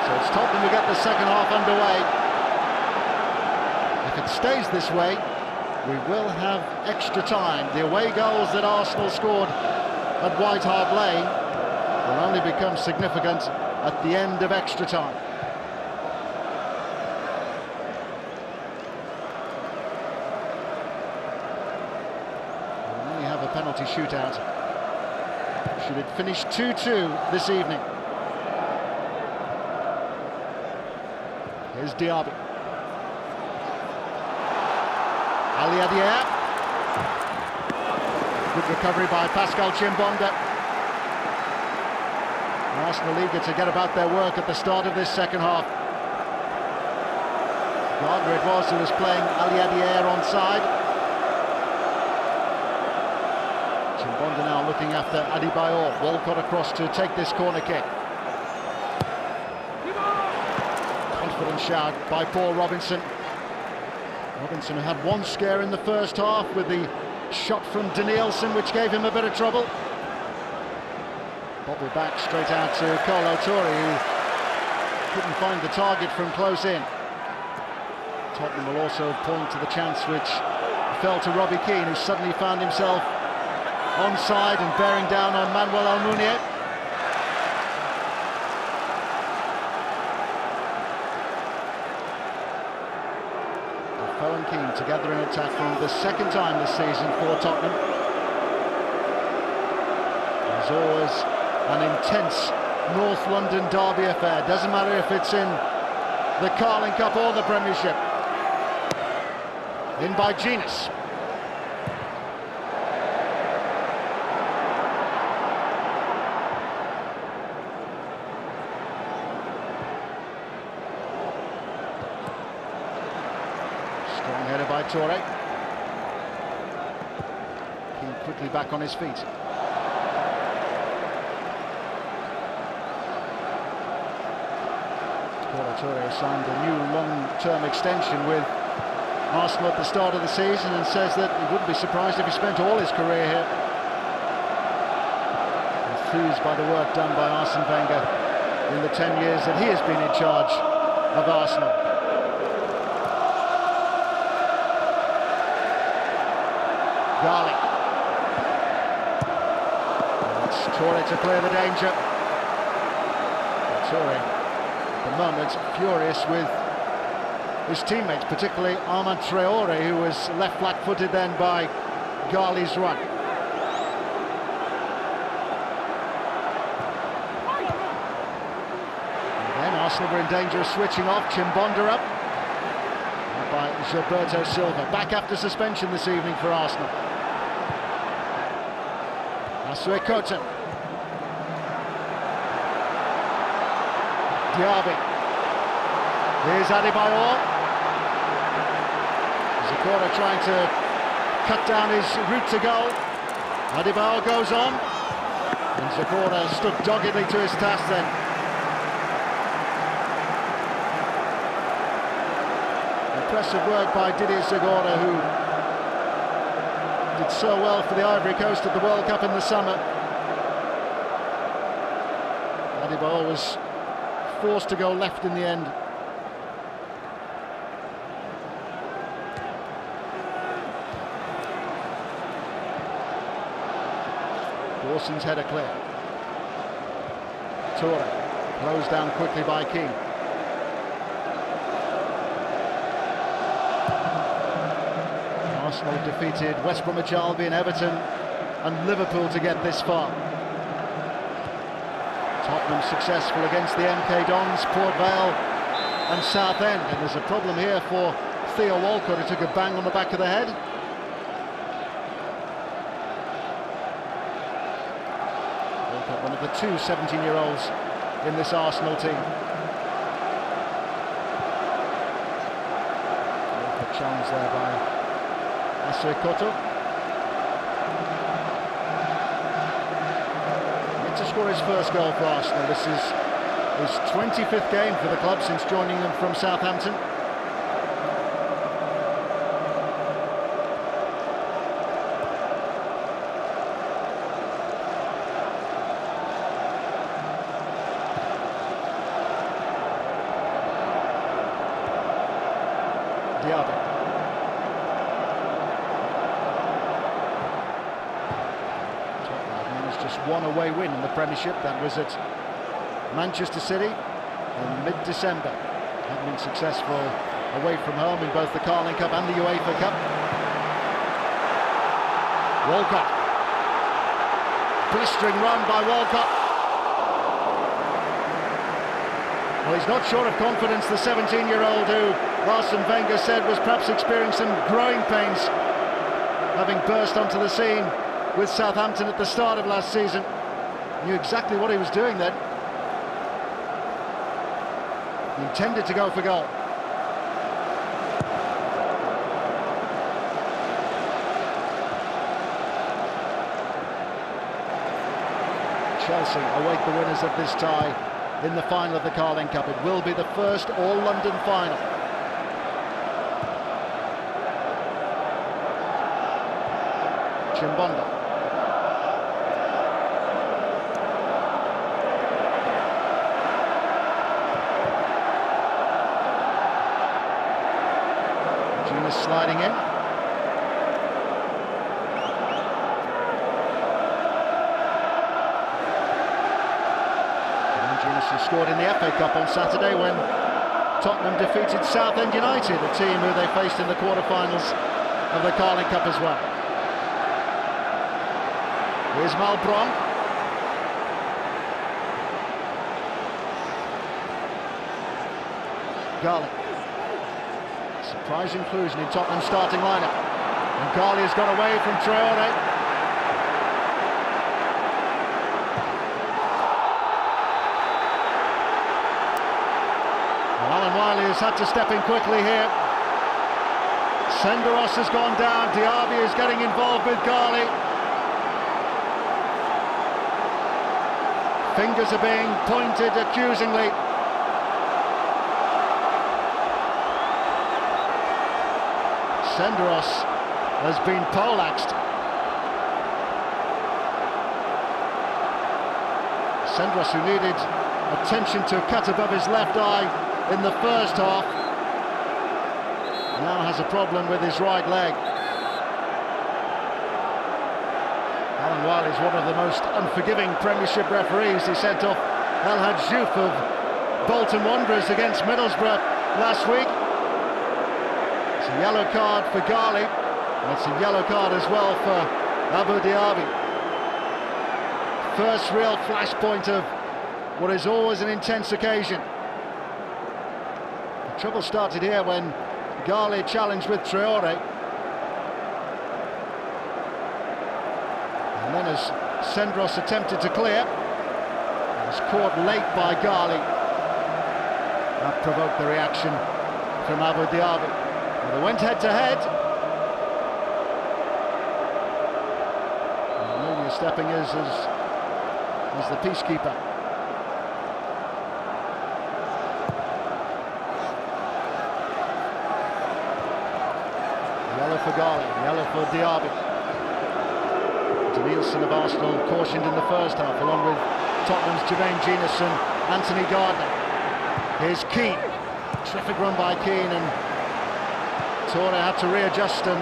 So it's Tottenham who get the second half underway. If it stays this way, we will have extra time. The away goals that Arsenal scored at White Hart Lane will only become significant at the end of extra time. We'll only have a penalty shootout should it finish 2-2 this evening. Here's Diaby. Ali Adier. Good recovery by Pascal Chimbonda. Arsenal eager to get about their work at the start of this second half. Gardner it was who was playing Ali Adier onside. Chimbonda now looking after Adebayor. Walcott across to take this corner kick. Confident shout by Paul Robinson. Robinson had one scare in the first half with the shot from Danielson, which gave him a bit of trouble. Bobble back straight out to Kolo Toure, who couldn't find the target from close in. Tottenham will also point to the chance which fell to Robbie Keane, who suddenly found himself onside and bearing down on Manuel Almunia. Defoe and Keane together in attack for the second time this season for Tottenham. There's always an intense North London derby affair. Doesn't matter if it's in the Carling Cup or the Premiership. In by Genus. Strong header by Toure. Keane quickly back on his feet. Toure signed a new long-term extension with Arsenal at the start of the season and says that he wouldn't be surprised if he spent all his career here. Enthused by the work done by Arsene Wenger in the 10 years that he has been in charge of Arsenal. Garlic. It's Toure to clear the danger. Toure at the moment furious with his teammates, particularly Ahmad Traore, who was left flat-footed then by Ghali's run. And then Arsenal were in danger of switching off. Chimbonda up by Gilberto Silva. Back after suspension this evening for Arsenal. Asue Kota. Diaby. Here's Adebayor. Zakora trying to cut down his route to goal. Adebayor goes on. And Zakora stood doggedly to his task then. Impressive work by Didier Zakora, who did so well for the Ivory Coast at the World Cup in the summer. Adebayor was forced to go left in the end. Dawson's header clear. Toure closed down quickly by Keane. Arsenal defeated West Bromwich Albion, Everton and Liverpool to get this far. Tottenham successful against the MK Dons, Port Vale and Southend. And there's a problem here for Theo Walcott, who took a bang on the back of the head. Walcott, one of the two 17-year-olds in this Arsenal team. challenge there by Koto. Yet to score his first goal for Arsenal. This is his 25th game for the club since joining them from Southampton. Tottenham managed just one away win in the Premiership. That was at Manchester City in mid-December. Haven't been successful away from home in both the Carling Cup and the UEFA Cup. Walcott. Blistering run by Walcott. Well, he's not short of confidence, the 17-year-old who Arsene Wenger said was perhaps experiencing some growing pains, having burst onto the scene with Southampton at the start of last season. Knew exactly what he was doing then. He intended to go for goal. Chelsea await the winners of this tie in the final of the Carling Cup. It will be the first all-London final. Chimbonda. Gina sliding in. He scored in the FA Cup on Saturday when Tottenham defeated Southend United, a team who they faced in the quarter-finals of the Carling Cup as well. Here's Malbron. Garlic. Surprise inclusion in Tottenham's starting lineup. And Garlic has got away from Traore. Wiley has had to step in quickly here. Senderos has gone down. Diaby is getting involved with Garley. Fingers are being pointed accusingly. Senderos has been poleaxed. Senderos, who needed attention to a cut above his left eye in the first half, now has a problem with his right leg. Alan Wiley is one of the most unforgiving Premiership referees. He sent off El Hadjouf of Bolton Wanderers against Middlesbrough last week. It's a yellow card for Garley, and it's a yellow card as well for Abu Diaby. First real flashpoint of what is always an intense occasion. Trouble started here when Garley challenged with Traore. And then as Senderos attempted to clear, it was caught late by Garley. That provoked the reaction from Abu Diaby. And they went head-to-head. Mooney stepping as the peacekeeper. Yellow for Garley, yellow for Diaby. Danielson of Arsenal cautioned in the first half, along with Tottenham's Jermaine Genius and Anthony Gardner. Here's Keane. Terrific run by Keane, and Torre had to readjust and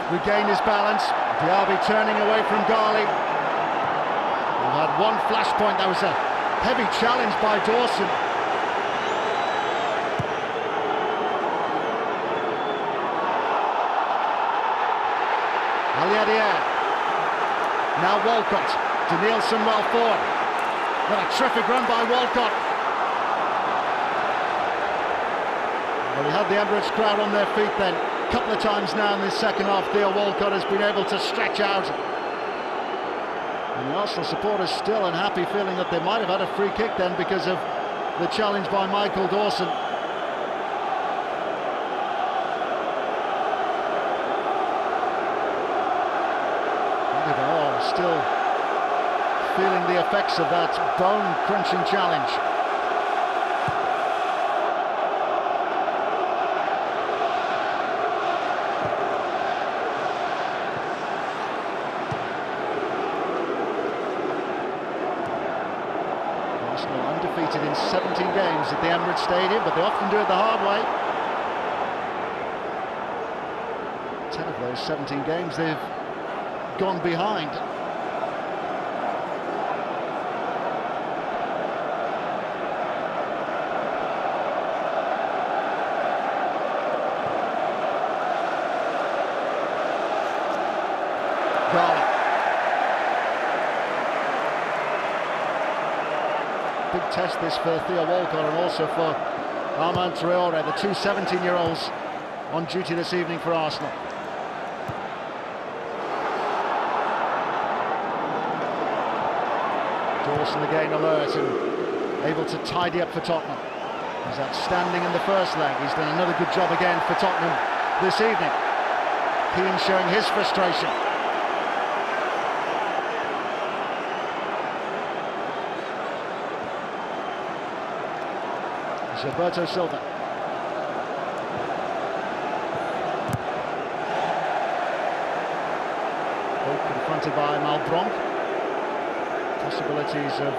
regain his balance. Diaby turning away from Garley. We've had one flashpoint. That was a heavy challenge by Dawson. Aliadier. Now Walcott. Danielson well forward. What a terrific run by Walcott. Well, we had the Emirates crowd on their feet then. A couple of times now in this second half, Theo Walcott has been able to stretch out. And the Arsenal supporters still unhappy, feeling that they might have had a free kick then because of the challenge by Michael Dawson. still feeling the effects of that bone-crunching challenge. Arsenal undefeated in 17 games at the Emirates Stadium, but they often do it the hard way. 10 of those 17 games they've gone behind. Goal. Big test this for Theo Walcott and also for Armand Traoré, the two 17-year-olds on duty this evening for Arsenal. Dawson again alert and able to tidy up for Tottenham. He's outstanding in the first leg. He's done another good job again for Tottenham this evening. Keane showing his frustration. Gilberto Silva. Confronted by Malbronk. Possibilities of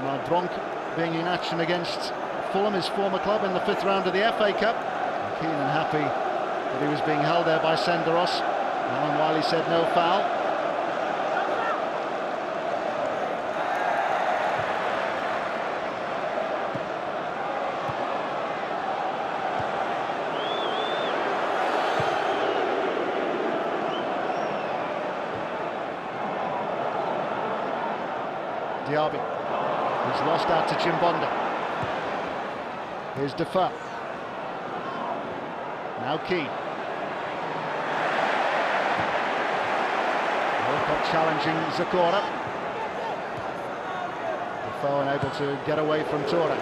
Malbronk being in action against Fulham, his former club, in the 5th round of the FA Cup. And Keane happy that he was being held there by Senderos. Alan Wiley said no foul. Diaby, who's lost out to Chimbonda. Here's Defoe. Now Keane. Walcott challenging Zakora. Defoe unable to get away from Toure.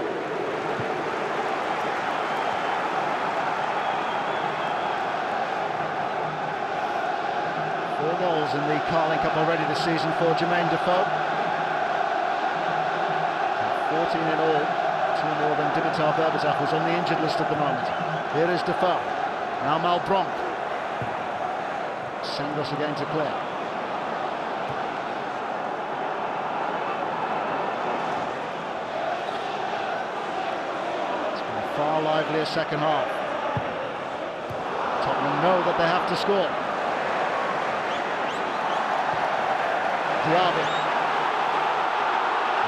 Four goals in the Carling Cup already this season for Jermaine Defoe. 14 in all, 2 more than Dimitar Berbatov, who's on the injured list at the moment. Here is Defoe. Now Malbronk. Senderos again to clear. It's been a far livelier second half. Tottenham know that they have to score. Diaby.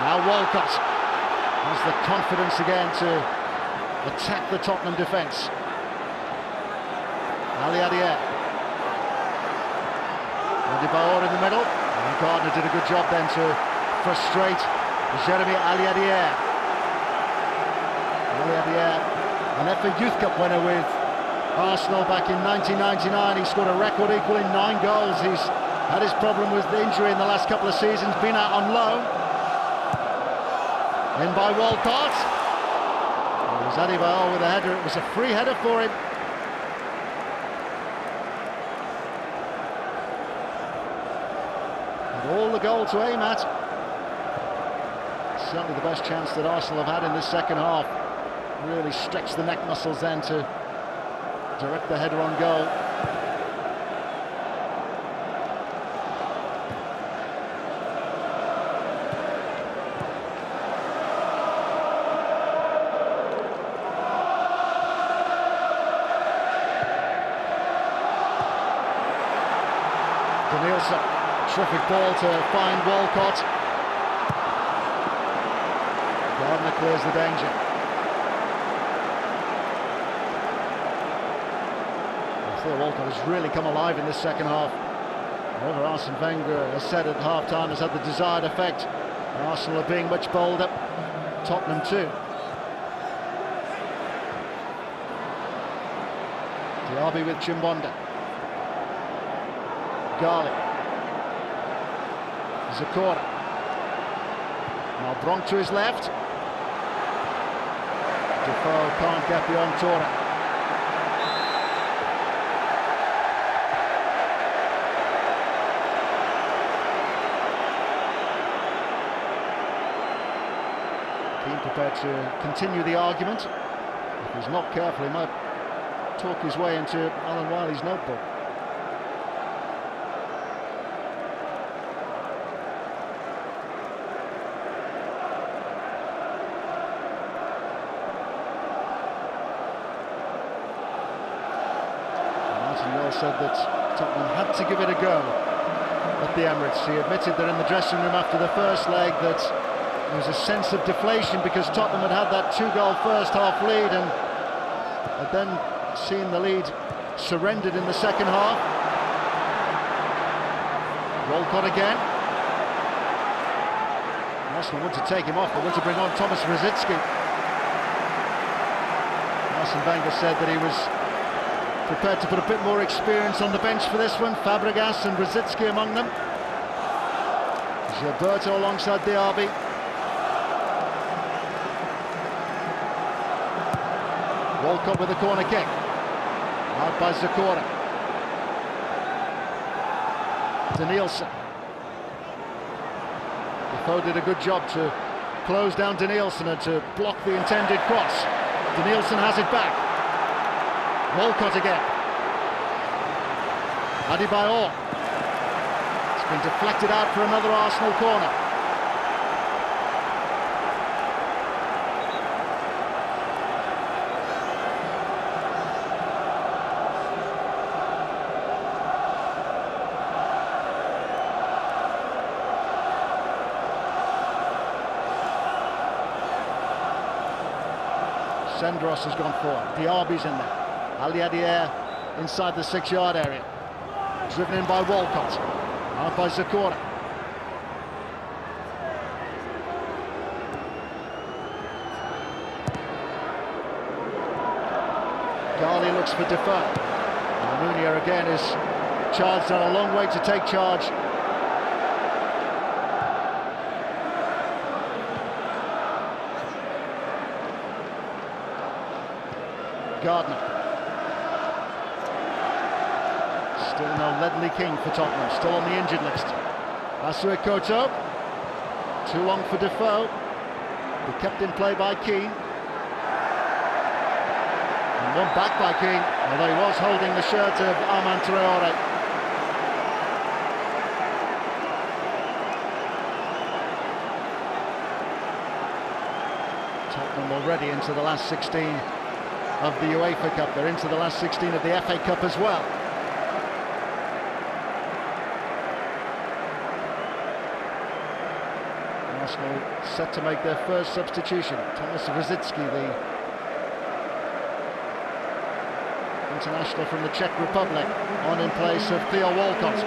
Now Walcott has the confidence again to attack the Tottenham defence. Ali Adier. Adebayor in the middle. And Gardner did a good job then to frustrate Jeremy Ali Adier. Ali Adier, an FA Youth Cup winner with Arsenal back in 1999. He scored a record-equaling 9 goals. He's had his problem with the injury in the last couple of seasons, been out on loan. In by Walcott. It was Adebayor with a header. It was a free header for him. And all the goal to aim at. Certainly the best chance that Arsenal have had in this second half. Really stretched the neck muscles then to direct the header on goal. Nielsen, terrific ball to find Walcott. Gardner clears the danger. Theo Walcott has really come alive in this second half. However, Arsene Wenger has said at half-time has had the desired effect. Arsenal are being much bolder. Tottenham too. Diaby with Chimbonda. Garlic. Zakora. Malbronk to his left. Defoe can't get beyond Toure. prepared to continue the argument. If he's not careful, he might talk his way into Alan Wiley's notebook. Said that Tottenham had to give it a go at the Emirates. He admitted that in the dressing room after the first leg that there was a sense of deflation because Tottenham had had that two-goal first half lead and had then seen the lead surrendered in the second half. Walcott again. Arsenal want to take him off, but want to bring on Thomas Rosicky. Arsene Wenger said that he was prepared to put a bit more experience on the bench for this one. Fabregas and Rosicky among them. Gilberto alongside Diaby. Walcott with a corner kick. Out by Zakora. Danielson. Defoe did a good job to close down Danielson and to block the intended cross. Danielson has it back. Walcott again. Adebayor. It's been deflected out for another Arsenal corner. Sendros has gone forward. Diaby's in there. Ali Adier inside the 6-yard area. Driven in by Walcott. Out by Zakora. Gali looks for Defoe. Almunia again is charged on a long way to take charge. Gardner. Still no Ledley King for Tottenham, still on the injured list. Asuikoto. Too long for Defoe. Be kept in play by Keane. And one back by Keane, although he was holding the shirt of Armand Traore. Tottenham already into the last 16 of the UEFA Cup. They're into the last 16 of the FA Cup as well. Arsenal set to make their first substitution. Thomas Rosicky, the international from the Czech Republic, on in place of Theo Walcott.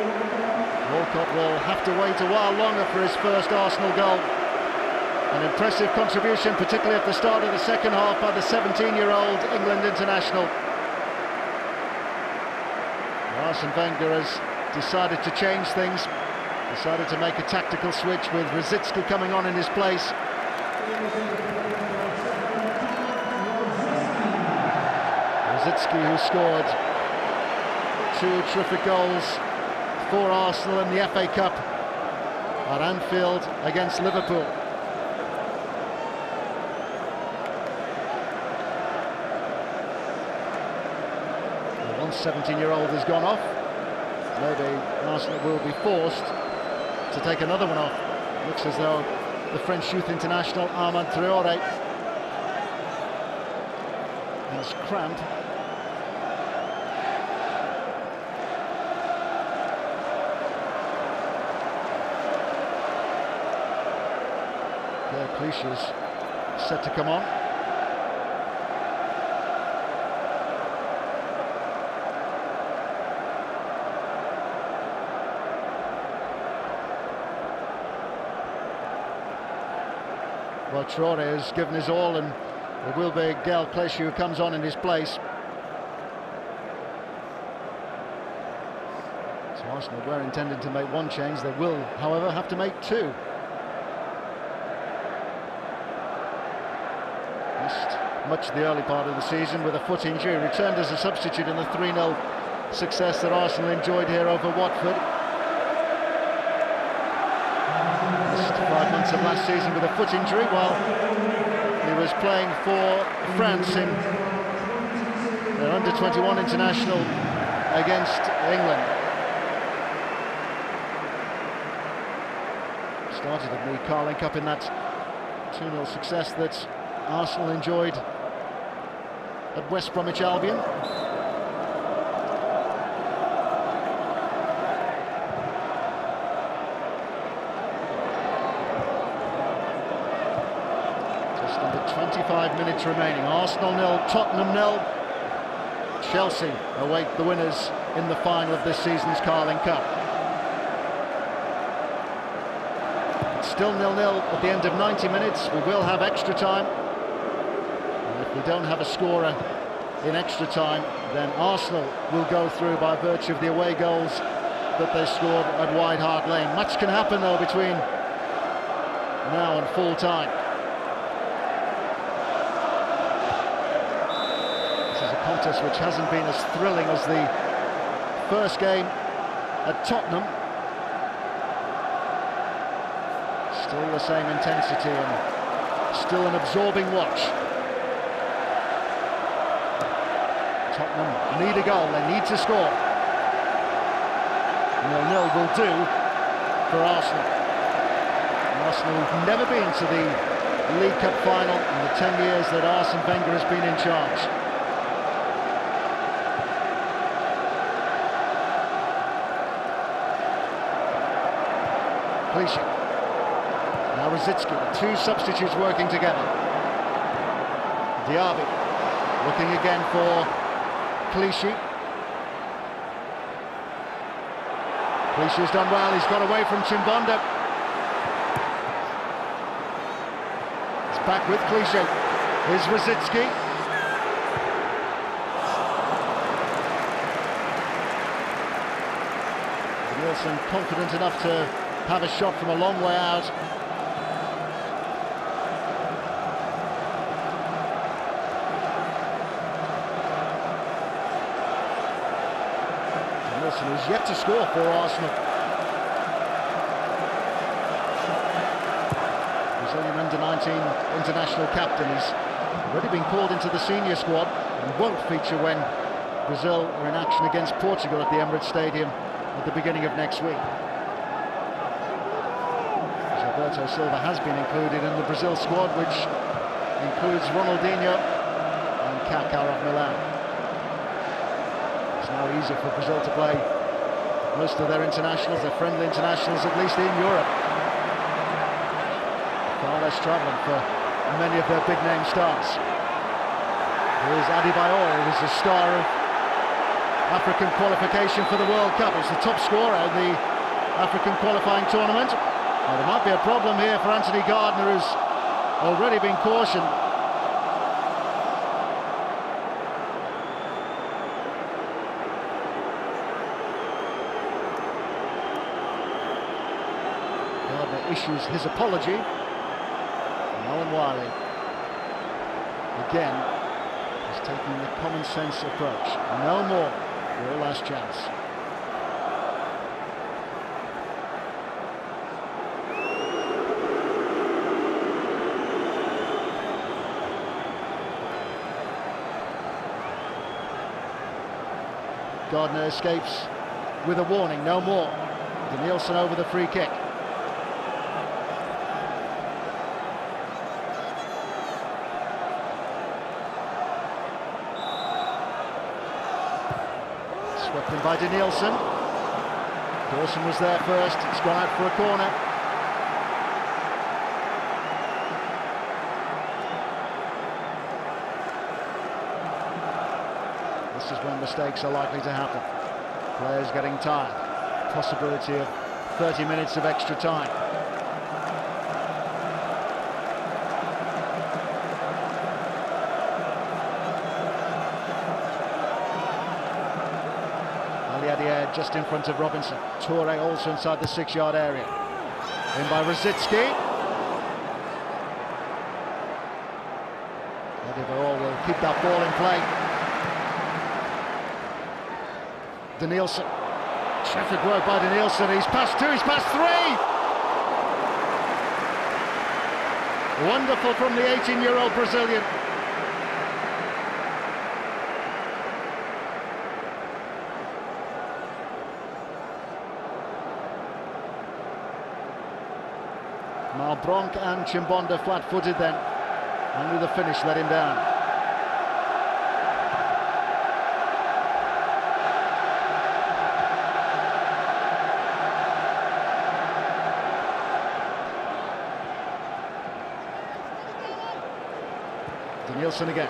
Walcott will have to wait a while longer for his first Arsenal goal. An impressive contribution, particularly at the start of the second half, by the 17-year-old England international. Arsene Wenger has decided to change things, decided to make a tactical switch with Rosicky coming on in his place. Rosicky, who scored 2 terrific goals for Arsenal in the FA Cup at Anfield against Liverpool. The 17-year-old has gone off. Maybe Arsenal will be forced to take another one off. Looks as though the French youth international Armand Traore is cramped. Clichy's set to come on. Well, Traore has given his all, and it will be Gael Clichy who comes on in his place. So Arsenal were intending to make one change. They will, however, have to make 2. Much of the early part of the season with a foot injury, returned as a substitute in the 3-0 success that Arsenal enjoyed here over Watford. Missed 5 months of last season with a foot injury, while was playing for France in their under-21 international against England. Started at the Carling Cup in that 2-0 success that Arsenal enjoyed at West Bromwich Albion. Just under 25 minutes remaining. Arsenal 0, Tottenham 0. Chelsea await the winners in the final of this season's Carling Cup. It's still 0-0 at the end of 90 minutes. We will have extra time. And if we don't have a scorer in extra time, then Arsenal will go through by virtue of the away goals that they scored at White Hart Lane. Much can happen though between now and full time. This is a contest which hasn't been as thrilling as the first game at Tottenham. Still the same intensity and still an absorbing watch. Tottenham need a goal, they need to score. 0-0 will do for Arsenal. Arsenal have never been to the League Cup final in the 10 years that Arsene Wenger has been in charge. Clichy. Now Rosicki, two substitutes working together. Diaby looking again for Clichy. Clichy's done well, he's got away from Chimbonda. It's back with Clichy. Here's Rosicki. Nielsen confident enough to have a shot from a long way out. Nielsen is yet to score for Arsenal. Brazilian under-19 international captain has already been called into the senior squad and won't feature when Brazil are in action against Portugal at the Emirates Stadium at the beginning of next week. Alberto Silva has been included in the Brazil squad, which includes Ronaldinho and Kaká of Milan. It's now easier for Brazil to play most of their internationals, their friendly internationals, at least in Europe. Far less travelling for many of their big-name stars. Here's Adebayor, who was the star of African qualification for the World Cup. He's the top scorer in the African qualifying tournament. Well, there might be a problem here for Anthony Gardner, who's already been cautioned. Gardner issues his apology. And Owen Wiley, again, is taking the common sense approach. No more, your last chance. Gardner escapes with a warning, no more. Nielsen over the free kick. Swept in by Nielsen. Dawson was there first, it's gone out for a corner. This is when mistakes are likely to happen. Players getting tired. Possibility of 30 minutes of extra time. Aliadier just in front of Robinson. Toure also inside the 6-yard area. In by Rosicki. Adebayor will keep that ball in play. Nielsen, terrific work by Nielsen. He's passed 2, he's passed 3. Wonderful from the 18-year-old Brazilian. Malbronk and Chimbonda flat-footed then. Only the finish let him down. Nielsen again.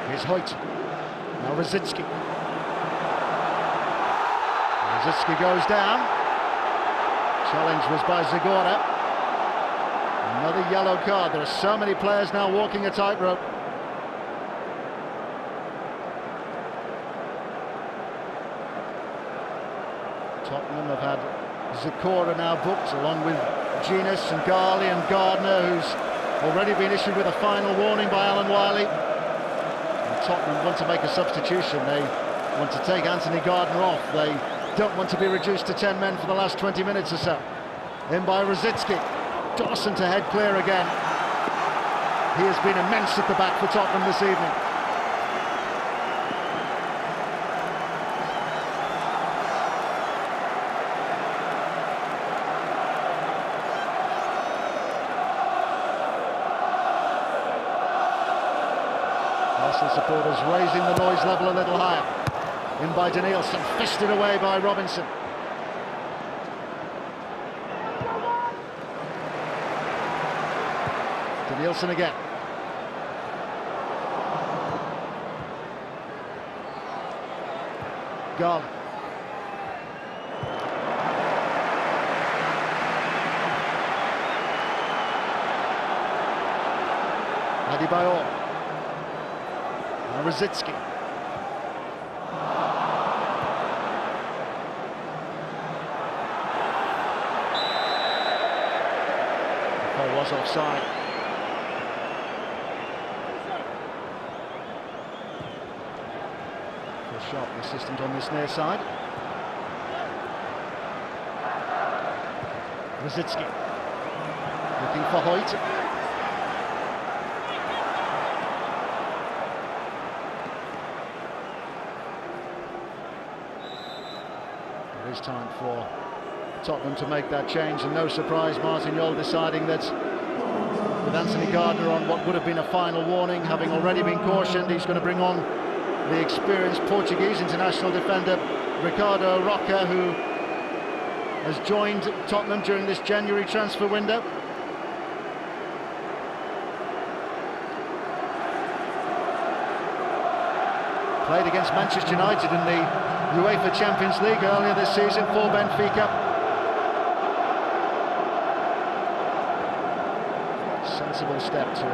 Here's Hoyt. Now Rosicki. Rosicki goes down. Challenge was by Zagora. Another yellow card. There are so many players now walking a tightrope. Tottenham have had Zagora now booked, along with Genus and Garley and Gardner, who's already been issued with a final warning by Alan Wiley. And Tottenham want to make a substitution. They want to take Anthony Gardner off. They don't want to be reduced to 10 men for the last 20 minutes or so. In by Rosicki. Dawson to head clear again. He has been immense at the back for Tottenham this evening. Arsenal supporters raising the noise level a little higher. In by Danielson, fisted away by Robinson. Danielson again. Gone. Adebayor. Rosicki. Oh, was offside. Phil Sharp, the assistant on this near side. Rosicki looking for Hoyt. It is time for Tottenham to make that change, and no surprise, Martin Jol deciding that with Anthony Gardner on what would have been a final warning, having already been cautioned, he's going to bring on the experienced Portuguese international defender Ricardo Roca, who has joined Tottenham during this January transfer window. Played against Manchester United in the UEFA Champions League earlier this season for Benfica. Sensible step to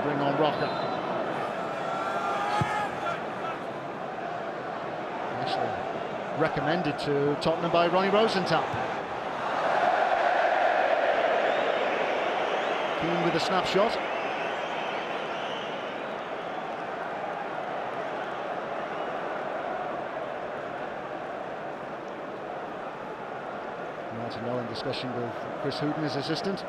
bring on Roca. Actually recommended to Tottenham by Ronnie Rosenthal. Keane with a snapshot. Martin Jol in discussion with Chris Houdin, his assistant.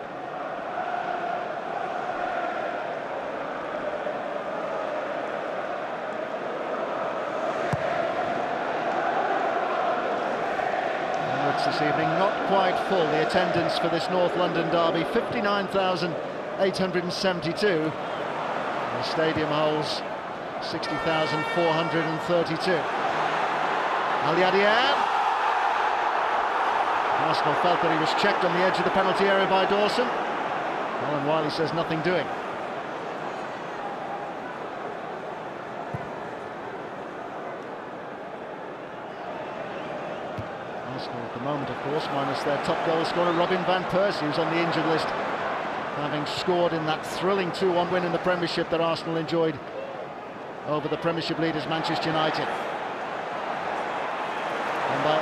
This evening, not quite full, the attendance for this North London derby, 59,872. The stadium holds 60,432. Aliadier. Arsenal felt that he was checked on the edge of the penalty area by Dawson. Alan Wiley says nothing doing. Arsenal at the moment, of course, minus their top goal scorer Robin van Persie, who's on the injured list, having scored in that thrilling 2-1 win in the Premiership that Arsenal enjoyed over the Premiership leaders Manchester United. And by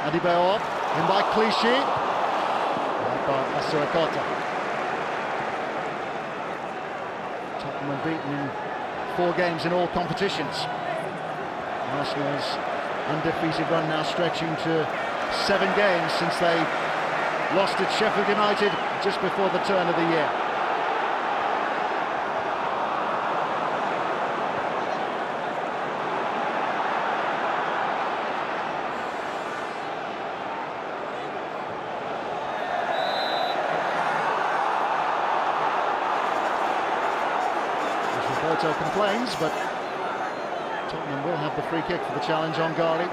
Adebayor, in by Clichy, and by Asuakota. Tottenham unbeaten in 4 games in all competitions. Arsenal's undefeated run now stretching to 7 games since they lost at Sheffield United just before the turn of the year. Roberto complains, but Tottenham will have the free kick for the challenge on Ghali.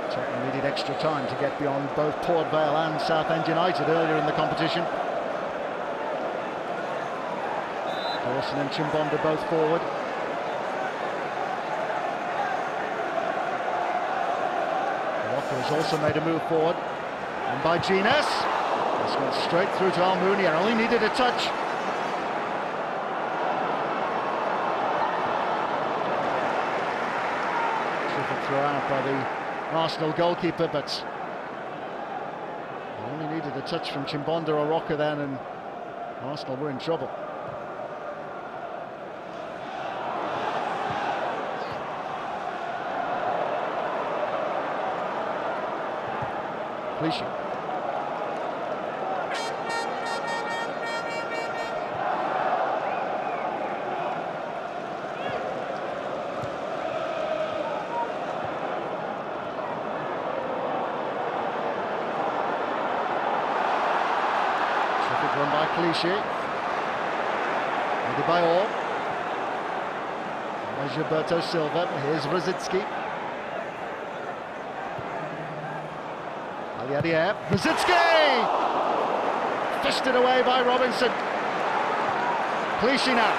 Tottenham needed extra time to get beyond both Port Vale and Southend United earlier in the competition. Dawson and Chimbonda both forward. Has also made a move forward, and by Gines, it's gone straight through to Almunia. Only needed a touch. Terrific throw out by the Arsenal goalkeeper, but only needed a touch from Chimbonda or Roca then, and Arsenal were in trouble. Clichy. Terrific run by Clichy. Adebayor. There's Gilberto Silva. Here's Rosicki. Rosicki! Fisted away by Robinson. Clichy now.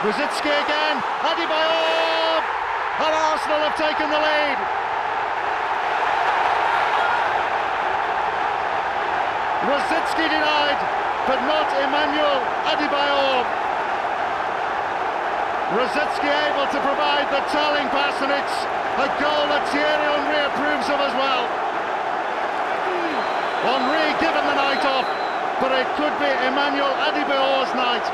Rosicki again. Adebayor! And Arsenal have taken the lead. Rosicki denied, but not Emmanuel Adebayor. Rosicki able to provide the telling pass, and it's a goal that Thierry Henry approves of as well. Henry given the night off, but it could be Emmanuel Adebayor's night.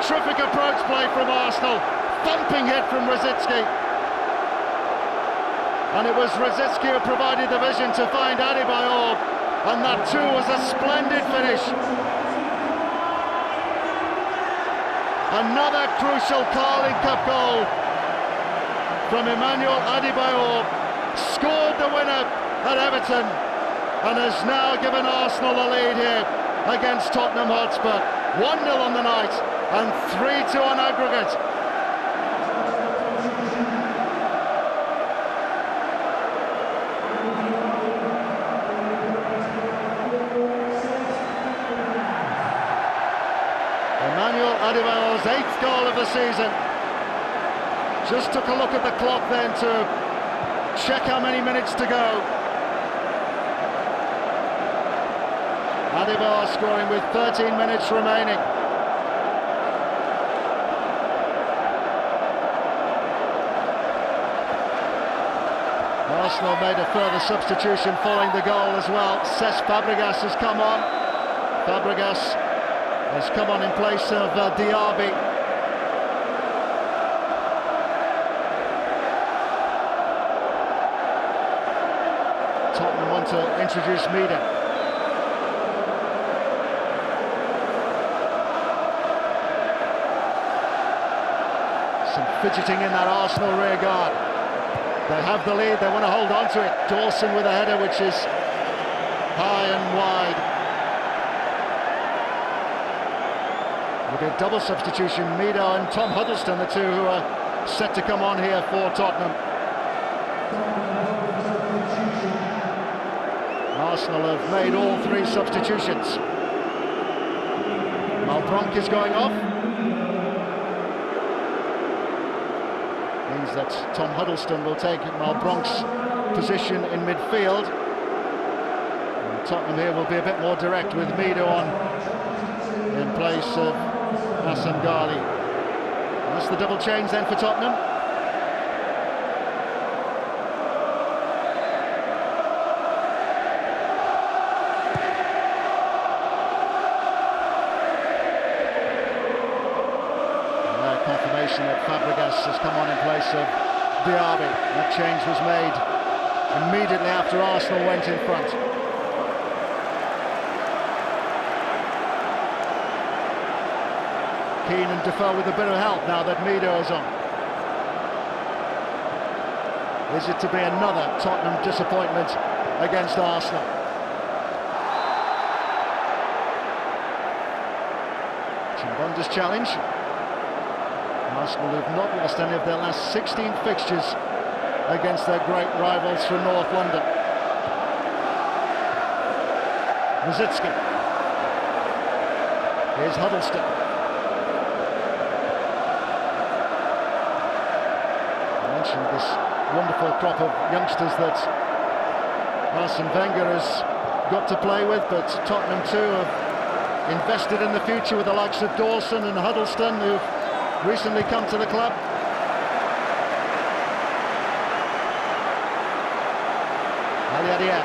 Terrific approach play from Arsenal, thumping hit from Rosicki. And it was Rosicki who provided the vision to find Adebayor, and that too was a splendid finish. Another crucial Carling Cup goal from Emmanuel Adebayor, scored the winner at Everton, and has now given Arsenal the lead here against Tottenham Hotspur. 1-0 on the night and 3-2 on aggregate. Emmanuel Adebayor's 8th goal of the season. Just took a look at the clock then to check how many minutes to go. Adebayor scoring with 13 minutes remaining. Arsenal made a further substitution following the goal as well. Cesc Fabregas has come on. Fabregas has come on in place of Diaby. Tottenham want to introduce Mida. Some fidgeting in that Arsenal rear guard. They have the lead, they want to hold on to it. Dawson with a header which is high and wide. With a double substitution, Mido and Tom Huddleston, the two who are set to come on here for Tottenham. Arsenal have made all 3 substitutions. Malbronk is going off. Means that Tom Huddleston will take Malbronk's position in midfield. And Tottenham here will be a bit more direct with Mido on in place of Hassan Ghali. That's the double change then for Tottenham. has come on in place of Diaby. That change was made immediately after Arsenal went in front. Keane and Defoe with a bit of help now that Mido is on. Is it to be another Tottenham disappointment against Arsenal? Chimbonda's challenge. Arsenal have not lost any of their last 16 fixtures against their great rivals from North London. Rosicki. Here's Huddleston. I mentioned this wonderful crop of youngsters that Arsene Wenger has got to play with, but Tottenham too have invested in the future with the likes of Dawson and Huddleston, who've recently come to the club. Aliadia.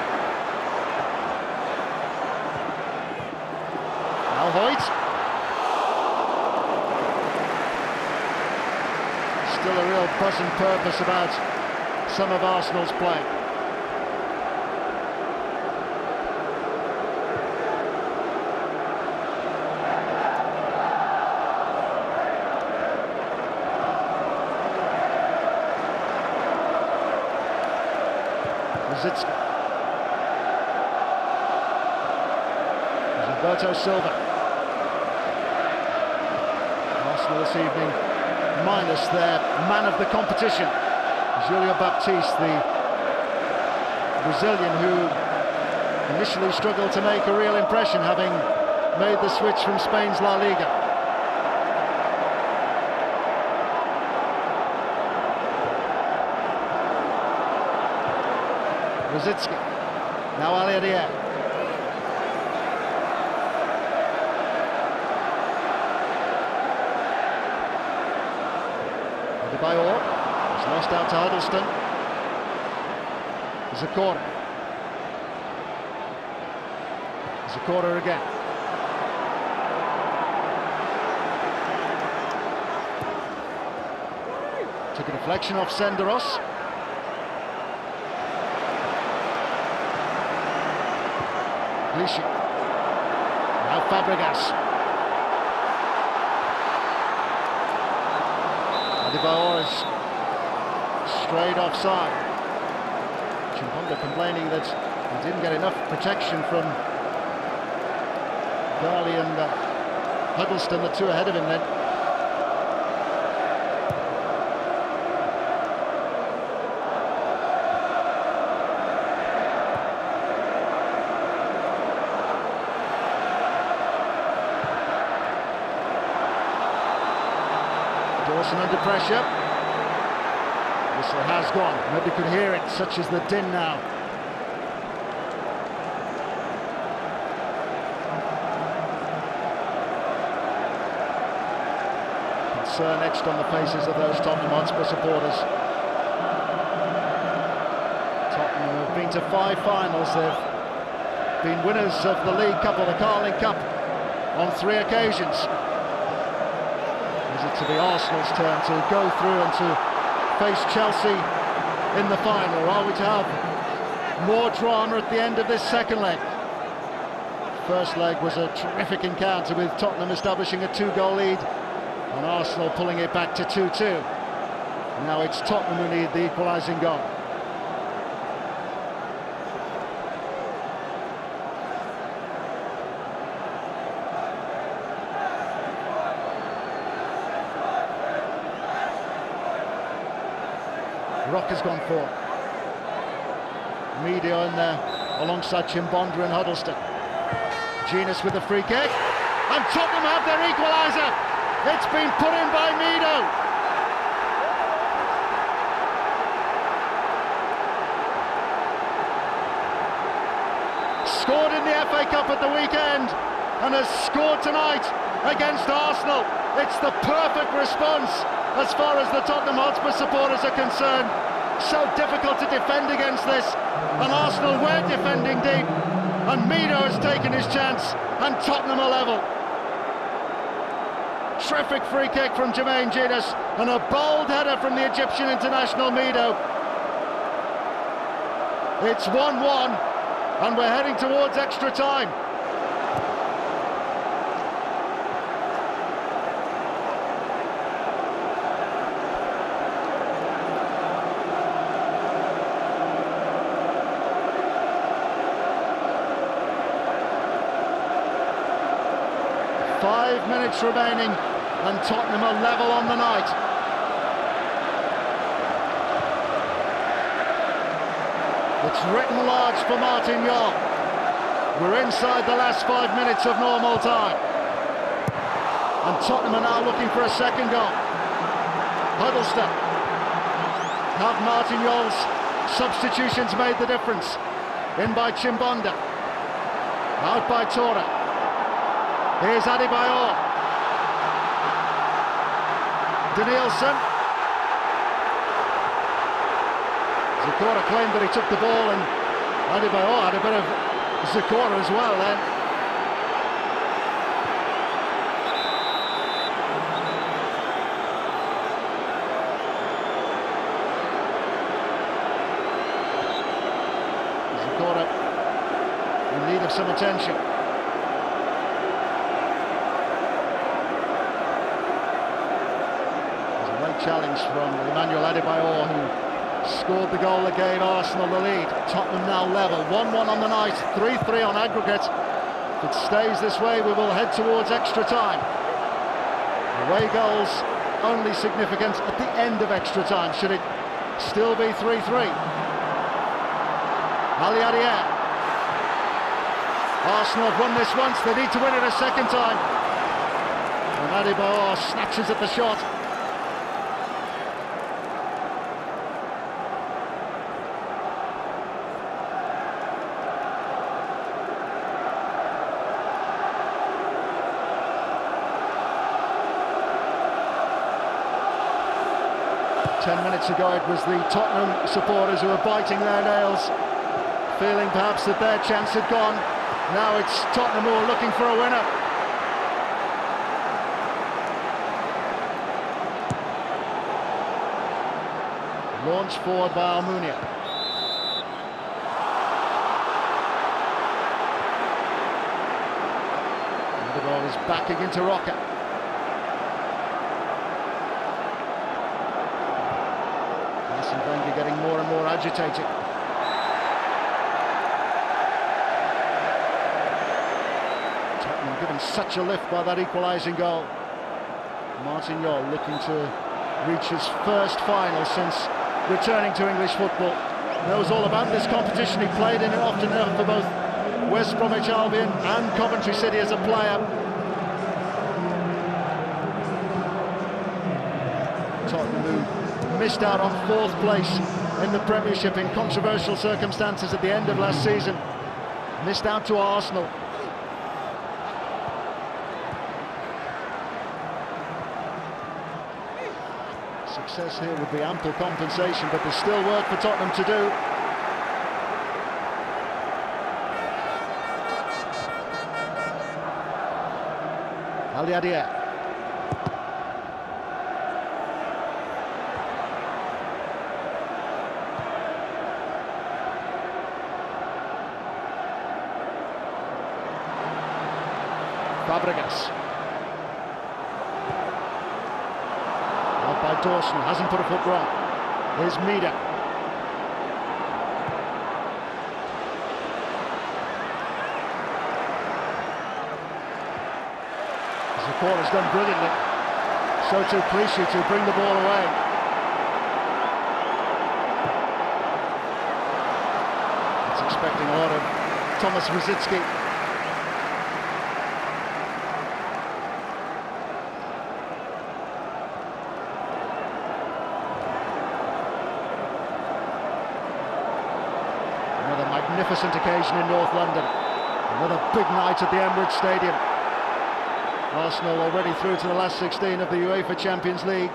Now Hoyt. Still a real buzz and purpose about some of Arsenal's play. Rosicki. There's Alberto Silva. Arsenal this evening minus their man of the competition, Julio Baptiste, the Brazilian who initially struggled to make a real impression, having made the switch from Spain's La Liga. Rosicki. Now Aliadia. Adebayor is lost out to Huddleston. Zakora. Zakora again. Took a deflection off Senderos. Clichy. Now Fabregas. Adebayor is straight offside. Chimbonda complaining that he didn't get enough protection from Garley and Huddleston, the two ahead of him then. Dawson under pressure. Whistle has gone. Nobody could hear it, such as the din now. Concern etched on the faces of those Tottenham Hotspur supporters. Tottenham have been to 5 finals. They've been winners of the League Cup or the Carling Cup on 3 occasions. Is it to be Arsenal's turn to go through and to face Chelsea in the final? Or are we to have more drama at the end of this second leg? First leg was a terrific encounter with Tottenham establishing a 2-goal lead and Arsenal pulling it back to 2-2. Now it's Tottenham who need the equalising goal. Rock has gone for. Medio in there alongside Chimbonda and Huddleston. Genius with the free kick. And Tottenham have their equaliser. It's been put in by Mido. Scored in the FA Cup at the weekend and has scored tonight against Arsenal. It's the perfect response as far as the Tottenham Hotspur supporters are concerned. So difficult to defend against this, and Arsenal were defending deep, and Mido has taken his chance, and Tottenham are level. Terrific free kick from Jermaine Genius and a bold header from the Egyptian international Mido. It's 1-1 and we're heading towards extra time. Five minutes remaining and Tottenham are level on the night. It's written large for Martin Jol. We're inside the last 5 minutes of normal time. And Tottenham are now looking for a second goal. Huddlestone. Have Martin Jol's substitutions made the difference? In by Chimbonda. Out by Torre. Here's Adebayor. Danielson. Zakora claimed that he took the ball and Adebayor had a bit of Zakora as well then. Zakora in need of some attention. Challenge from Emmanuel Adebayor, who scored the goal that gave Arsenal the lead. Tottenham now level, 1-1 on the night, 3-3 on aggregate. If it stays this way, we will head towards extra time. Away goals only significant at the end of extra time, should it still be 3-3. Ali Adier. Arsenal have won this once, they need to win it a second time. And Adebayor snatches at the shot. Ten minutes ago it was the Tottenham supporters who were biting their nails, feeling perhaps that their chance had gone. Now it's Tottenham who are looking for a winner. Launched forward by Almunia. And the ball is backing into Roca. Wenger getting more and more agitated. Tottenham given such a lift by that equalising goal. Martin Jol looking to reach his first final since returning to English football. Knows all about this competition. He played in it often enough for both West Bromwich Albion and Coventry City as a player. Tottenham who missed out on fourth place in the Premiership in controversial circumstances at the end of last season. Missed out to Arsenal. Success here would be ample compensation, but there's still work for Tottenham to do. Ali Adier. Fabregas. Out by Dawson, hasn't put a foot wrong. Here's Mida. Zakora's done brilliantly. So too Clichy to bring the ball away. It's expecting a lot of Thomas Rosicki. Magnificent occasion in North London. Another big night at the Emirates Stadium. Arsenal already through to the last 16 of the UEFA Champions League.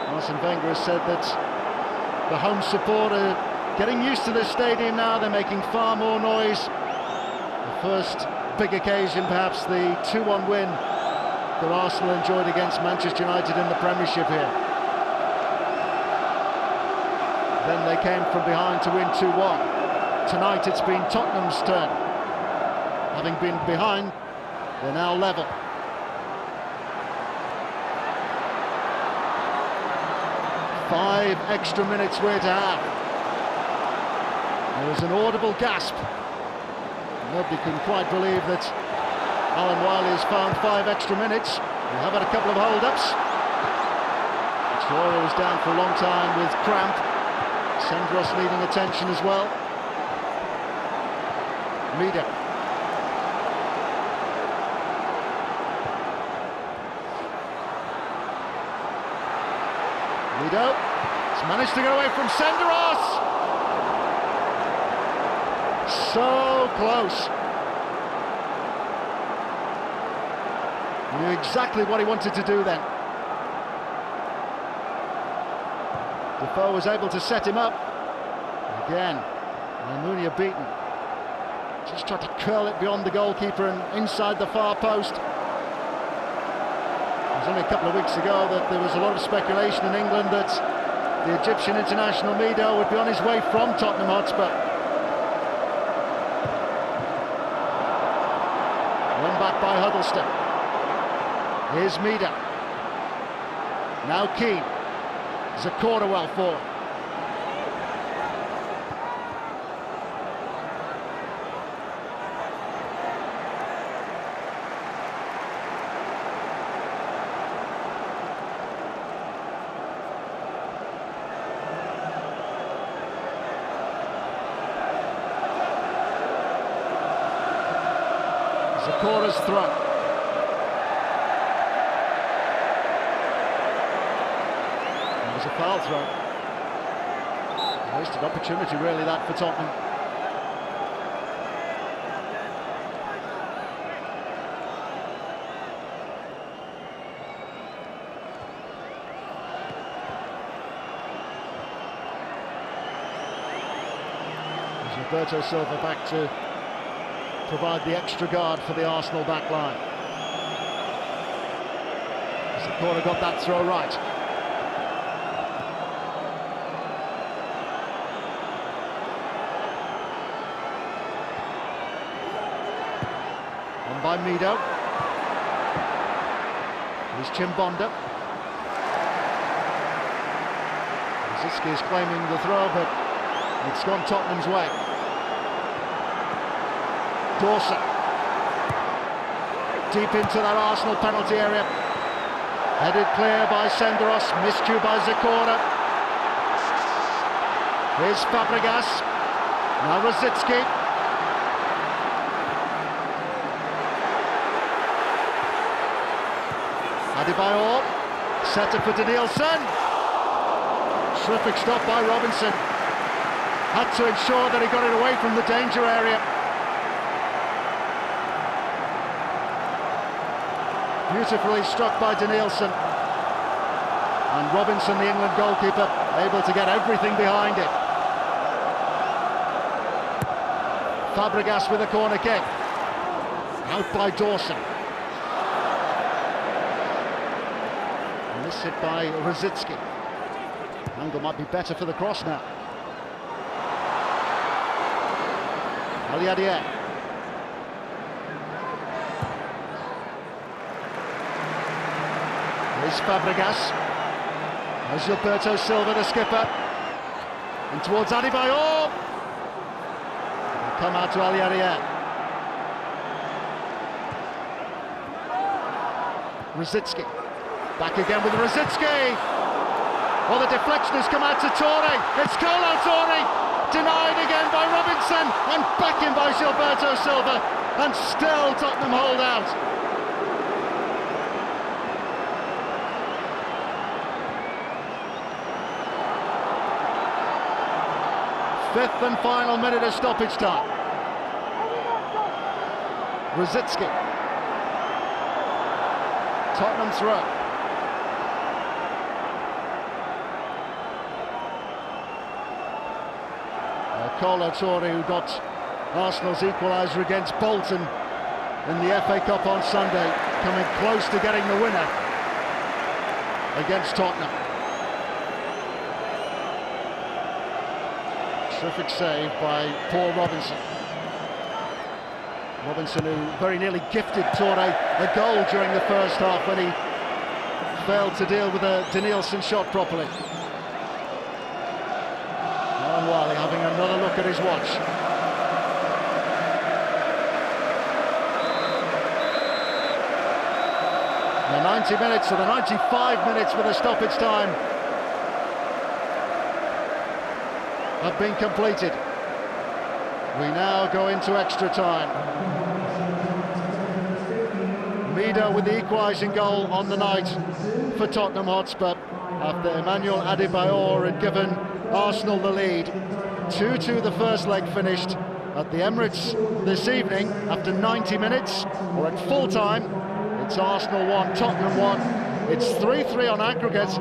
Arsene Wenger has said that the home support are getting used to this stadium now. They're making far more noise. The first big occasion, perhaps the 2-1 win that Arsenal enjoyed against Manchester United in the Premiership here. Then they came from behind to win 2-1. Tonight it's been Tottenham's turn. Having been behind, they're now level. Five extra minutes we're to have. There was an audible gasp. Nobody can quite believe that Alan Wiley has found 5 extra minutes. We have had a couple of hold-ups. Troyer was down for a long time with cramp. Sendros needing attention as well. Mida. Lido has managed to get away from Senderos. So close. He knew exactly what he wanted to do then. Defoe was able to set him up. Again, Almunia beaten. Just tried to curl it beyond the goalkeeper and inside the far post. It was only a couple of weeks ago that there was a lot of speculation in England that the Egyptian international Mido would be on his way from Tottenham Hotspur. Won back by Huddleston. Here's Mida. Now Keane. Zakora well forward. Zakora's throw. A foul throw. Wasted opportunity really that for Tottenham. There's Roberto Silva back to provide the extra guard for the Arsenal back line. Zakora got that throw right. By Mido. Here's Chimbonda. Rosicky is claiming the throw, but it's gone Tottenham's way. Dawson. Deep into that Arsenal penalty area. Headed clear by Senderos, miscue by Zakora. Here's Fabregas. Now Rosicky. Adebayor, set up for Danielson. Terrific stop by Robinson. Had to ensure that he got it away from the danger area. Beautifully struck by Danielson. And Robinson, the England goalkeeper, able to get everything behind it. Fabregas with a corner kick. Out by Dawson. This hit by Rosicky. Angle might be better for the cross now. Aliadier. Here's Fabregas. There's Roberto Silva, the skipper. And towards Adebayor. Come out to Aliadier. Rosicky. Back again with Rosicky. Well, the deflection has come out to Torre. It's Kolo Torre. Denied again by Robinson. And back in by Gilberto Silva. And still Tottenham hold out. Fifth and final minute of stoppage time. Rosicky. Tottenham throw. Kolo Torre, who got Arsenal's equaliser against Bolton in the FA Cup on Sunday. coming close to getting the winner against Tottenham. Terrific save by Paul Robinson. Robinson, who very nearly gifted Torre a goal during the first half when he failed to deal with a Danielson shot properly. Alan Wiley having another look at his watch. The 90 minutes or the 95 minutes with a stoppage time have been completed. We now go into extra time. Mido with the equalising goal on the night for Tottenham Hotspur after Emmanuel Adebayor had given Arsenal the lead. 2-2 the first leg finished at the Emirates this evening after 90 minutes, or at full time. It's Arsenal 1, Tottenham 1. It's 3-3 on aggregate.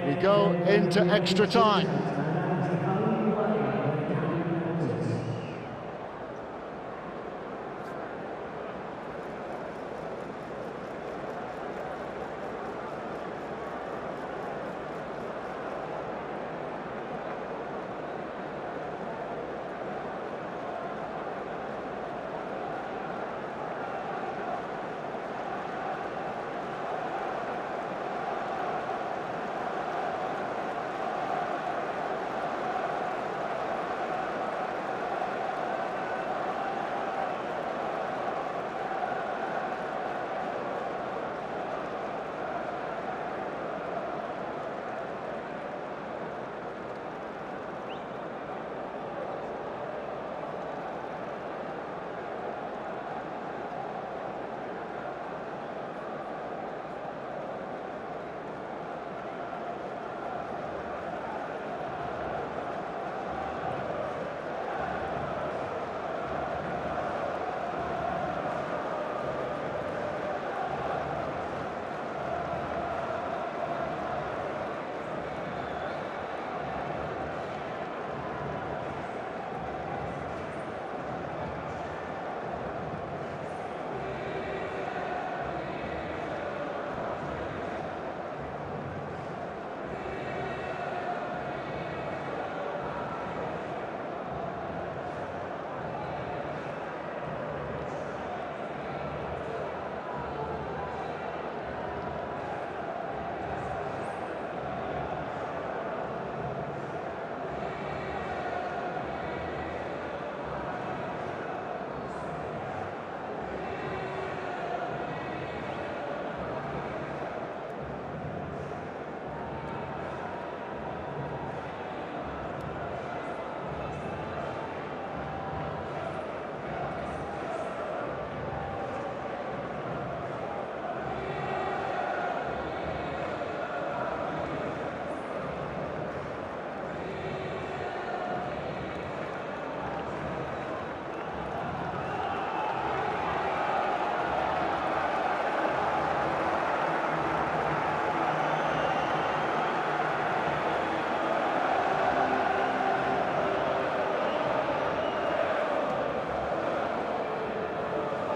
We go into extra time.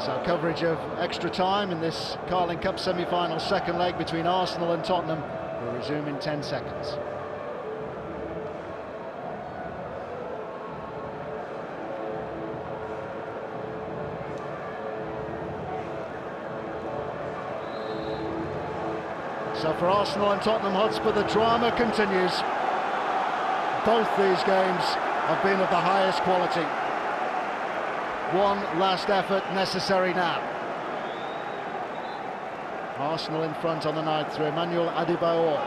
So coverage of extra time in this Carling Cup semi-final second leg between Arsenal and Tottenham will resume in 10 seconds. So for Arsenal and Tottenham Hotspur, the drama continues. Both these games have been of the highest quality. One last effort necessary now. Arsenal in front on the night through Emmanuel Adebayor.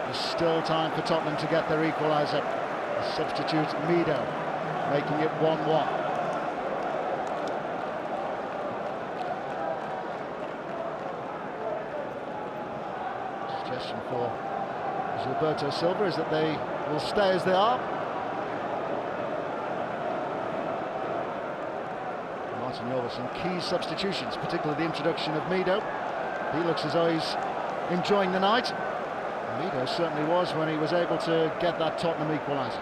There's still time for Tottenham to get their equaliser. The substitute Mido making it 1-1. Suggestion for Gilberto Silva is that they will stay as they are. Martin Jorgensen, some key substitutions, particularly the introduction of Mido. He looks as though he's enjoying the night. Mido certainly was when he was able to get that Tottenham equaliser.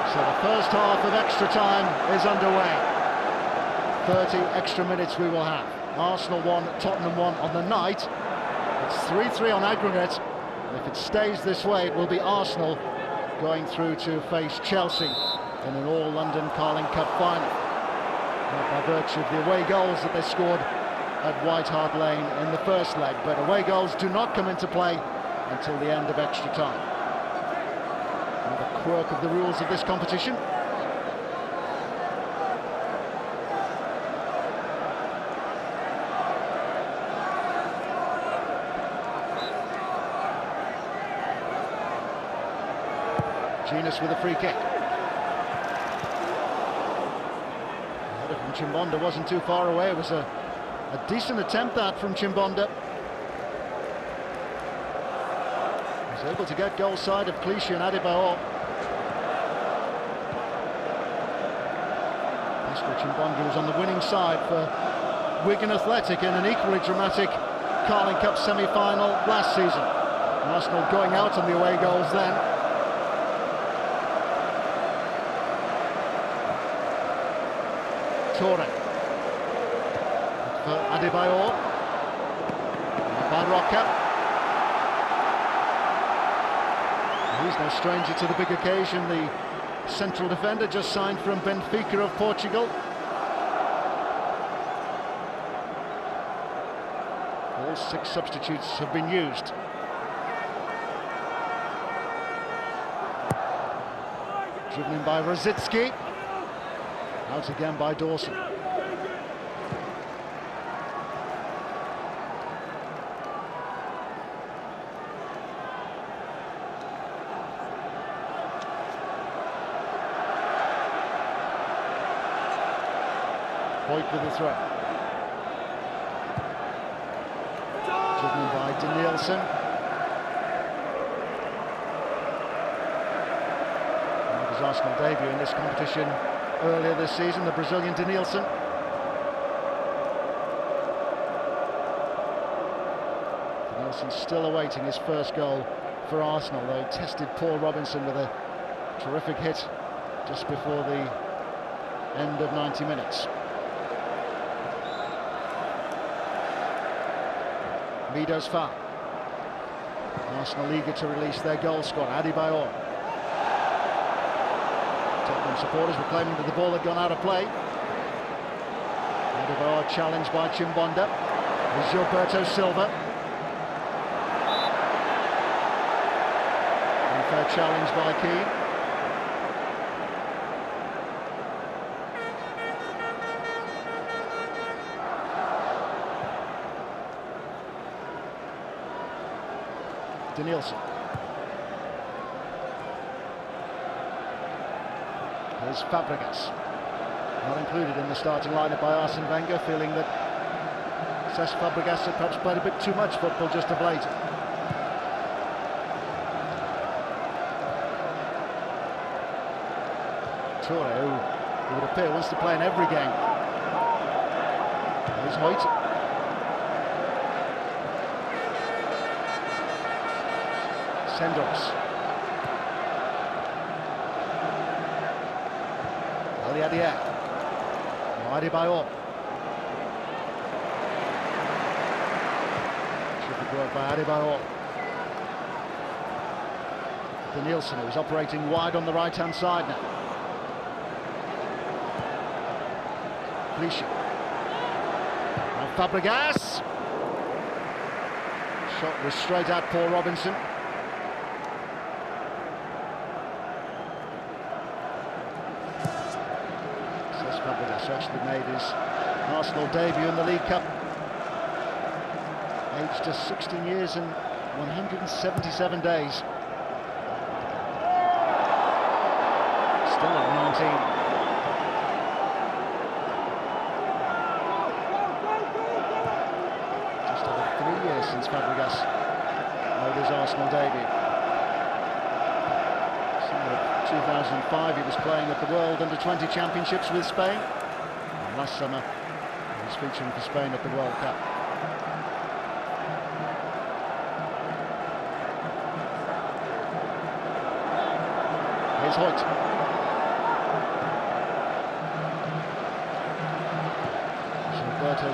So the first half of extra time is underway. 30 extra minutes we will have. Arsenal 1, Tottenham 1 on the night. It's 3-3 on aggregate. And if it stays this way, it will be Arsenal going through to face Chelsea in an all-London Carling Cup final. By virtue of the away goals that they scored at White Hart Lane in the first leg. But away goals do not come into play until the end of extra time. Another quirk of the rules of this competition. Genus with a free kick. The header from Chimbonda wasn't too far away. It was a decent attempt that from Chimbonda. He was able to get goal side of Clichy and Adebayor. Pascal Chimbonda was on the winning side for Wigan Athletic in an equally dramatic Carling Cup semi-final last season. Arsenal going out on the away goals then. Torre for Adebayor. Barroca. He's no stranger to the big occasion. The central defender just signed from Benfica of Portugal. All 6 substitutes have been used. Driven in by Rosicki. Out again by Dawson. Hoyt with the throw. Driven by Danielson. His Arsenal debut in this competition earlier this season, the Brazilian Danielson. Danielson still awaiting his first goal for Arsenal, though he tested Paul Robinson with a terrific hit just before the end of 90 minutes. Mido's foul. Arsenal eager to release their goal scorer, Adebayor. Tottenham supporters were claiming that the ball had gone out of play. Adebayor challenged by Chimbonda. There's Gilberto Silva. Unfair challenge by Keane. Danielson. Here's Fabregas, not included in the starting lineup by Arsene Wenger, feeling that Cesc Fabregas had perhaps played a bit too much football just of late. Torre, who it would appear wants to play in every game. Here's Hoyt. Sendos. Aliadier. Adebayor. Terrific work by Adebayor. Danielson, who's operating wide on the right-hand side now. Clichy. Now Fabregas. Shot was straight at Paul Robinson. Fabregas actually made his Arsenal debut in the League Cup, aged just 16 years and 177 days. Still at 19. Just over 3 years since Fabregas made his Arsenal debut. Summer of 2005 he was playing at the World Under-20 Championships with Spain. And last summer he was featuring for Spain at the World Cup. Here's Hoyt.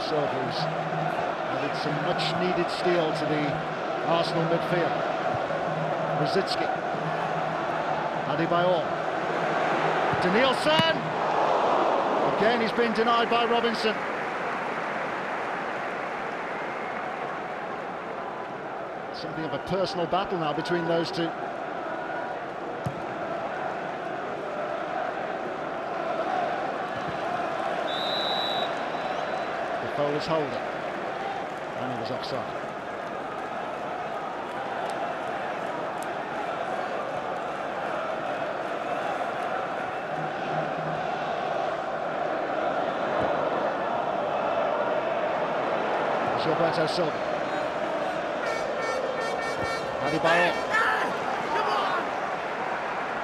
Silva, who's added some much-needed steel to the Arsenal midfield. Rosicky, Adebayor, Danielson. Again, he's been denied by Robinson. Something of a personal battle now between those two. Defoe was holding, and he was offside. Roberto Silva. Adebayor.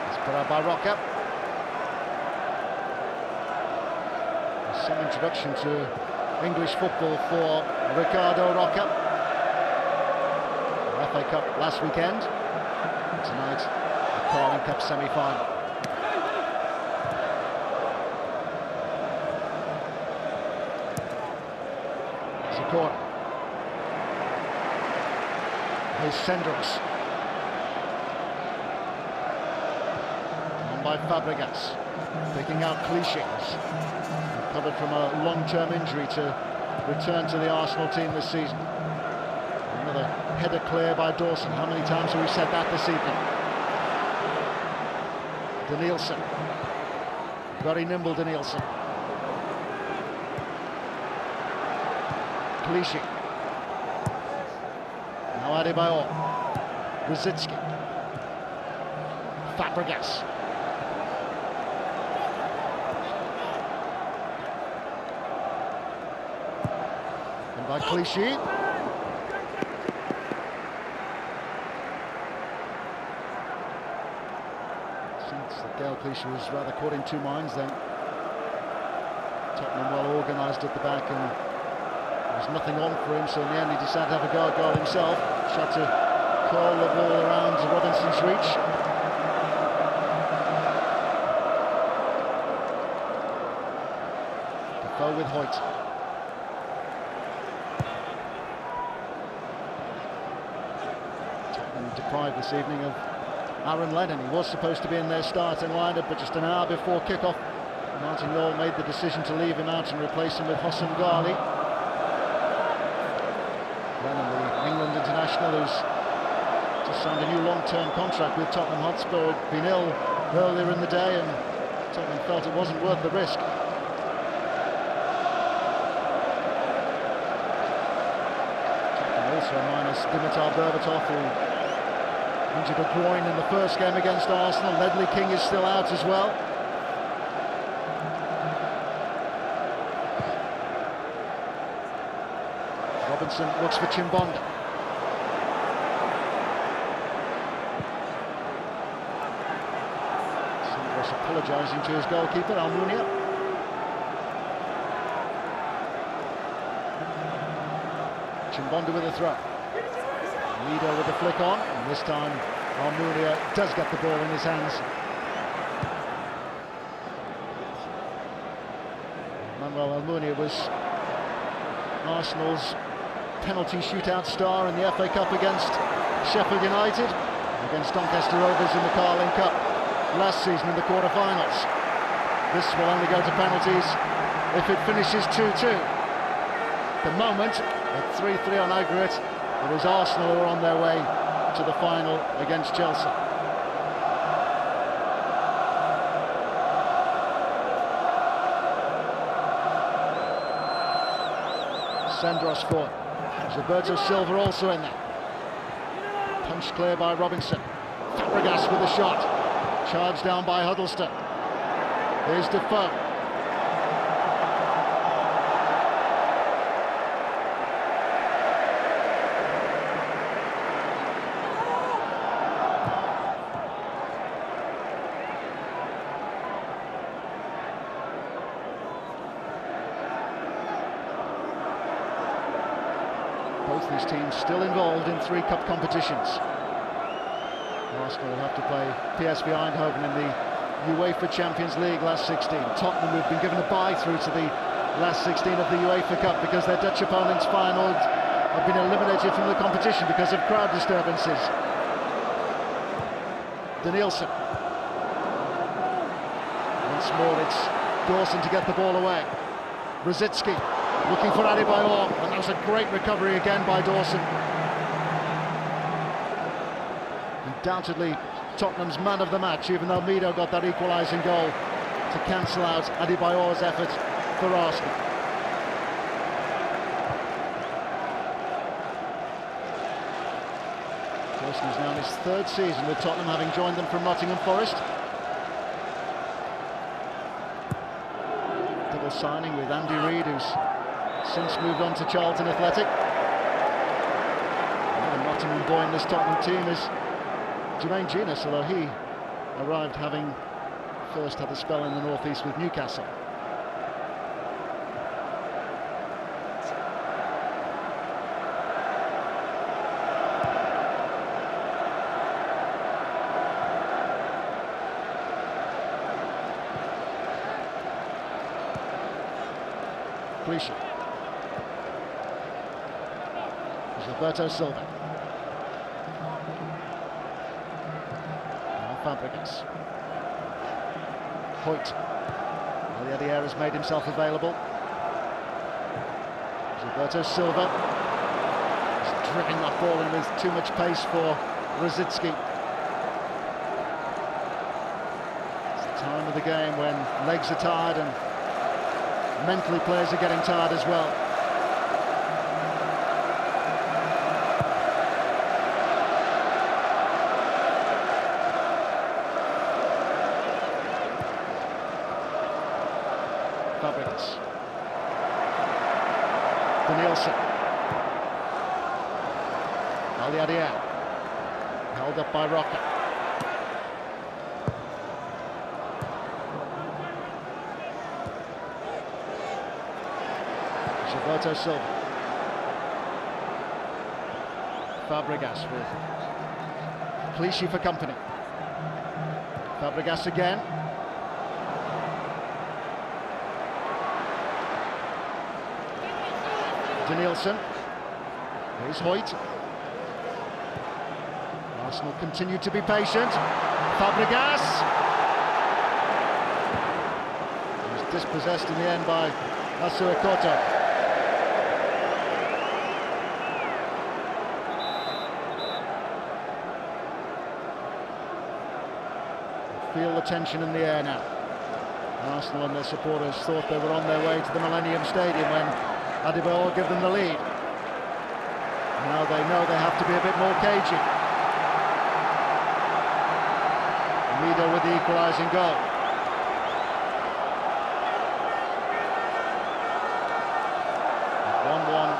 It's put out by Roca. There's some introduction to English football for Ricardo Roca. FA Cup last weekend. Tonight, the Carling Cup semi-final. Corner. Here's Sendros. On by Fabregas. Picking out Clichés. Recovered from a long-term injury to return to the Arsenal team this season. Another header clear by Dawson. How many times have we said that this evening? Danielson. Very nimble Danielson. Clichy. Now Adebayor. Rosicky. Fabregas. And by Clichy. Since Gael Clichy was rather caught in two minds then. Tottenham well organised at the back, and there's nothing on for him, so in the end he decided to have a goal himself. Tried to curl the ball around Robinson's reach. Defoe with Hoyt. Tottenham deprived this evening of Aaron Lennon. He was supposed to be in their starting lineup, but just an hour before kick-off, Martin Jol made the decision to leave him out and replace him with Hossam Ghali. Lennon, the England international, who's just signed a new long-term contract with Tottenham Hotspur, had been ill earlier in the day, and Tottenham felt it wasn't worth the risk. Tottenham also minus Dimitar Berbatov, who injured a groin in the first game against Arsenal. Ledley King is still out as well. Robinson looks for Chimbonda. Sandros apologising to his goalkeeper, Almunia. Chimbonda with a throw. Lido with the flick on, and this time Almunia does get the ball in his hands. Manuel Almunia was Arsenal's penalty shootout star in the FA Cup against Sheffield United, against Doncaster Rovers in the Carling Cup last season in the quarter-finals. This will only go to penalties if it finishes 2-2. At the moment, at 3-3 on aggregate, it is Arsenal who are on their way to the final against Chelsea. Sandros for it. Roberto Silva also in there. Punched clear by Robinson. Fabregas with a shot. Charged down by Huddleston. Here's Defoe. Both these teams still involved in 3 cup competitions. Arsenal will have to play PSV Eindhoven in the UEFA Champions League last 16. Tottenham, who've been given a bye through to the last 16 of the UEFA Cup, because their Dutch opponents final have been eliminated from the competition because of crowd disturbances. Danielson. Once more it's Dawson to get the ball away. Rosicky looking for Adebayor, and that was a great recovery again by Dawson. Undoubtedly Tottenham's man of the match, even though Mido got that equalising goal to cancel out Adebayor's effort for Arsenal. Dawson is now in his third season with Tottenham, having joined them from Nottingham Forest. Double signing with Andy Reid, who's since moved on to Charlton Athletic. Another Nottingham boy in this Tottenham team is Jermaine Jenas, although he arrived having first had a spell in the northeast with Newcastle. Clichy. Roberto Silva. Now Fabregas. Hoyt. Eliadier has made himself available. Roberto Silva. He's driven that ball in with too much pace for Rosicky. It's the time of the game when legs are tired and mentally players are getting tired as well. Fabregas. Danielson. Eliadier. Held up by Roca. Roberto Silva. Fabregas with Clichy for company. Fabregas again. Danielson. Here's Hoyt. Arsenal continue to be patient. Fabregas. He was dispossessed in the end by Asuakoto. Feel the tension in the air now. Arsenal and their supporters thought they were on their way to the Millennium Stadium when Adebayor gave them the lead. Now they know they have to be a bit more cagey. Mido with the equalising goal. At 1-1,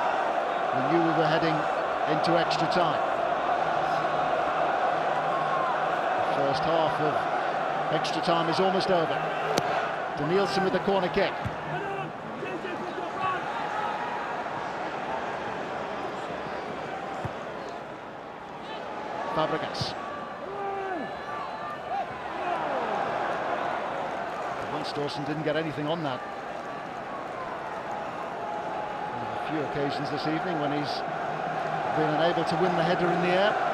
we knew we were heading into extra time. The first half of extra time is almost over. Danielson with the corner kick. Fabregas. Once Dawson didn't get anything on that. On a few occasions this evening when he's been unable to win the header in the air.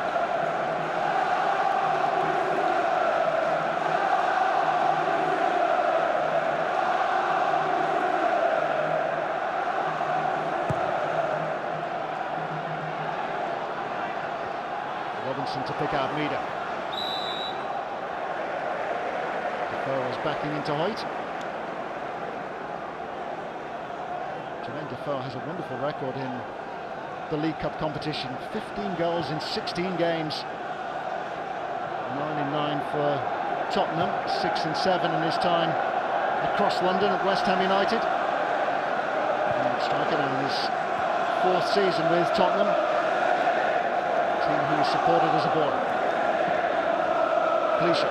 To pick out Mido. Defoe is backing into Hoyt. Jermaine Defoe has a wonderful record in the League Cup competition. 15 goals in 16 games. 9 in 9 for Tottenham. 6 and 7 in his time across London at West Ham United. And striker in his fourth season with Tottenham. Team who is supported as a boy. Clichy.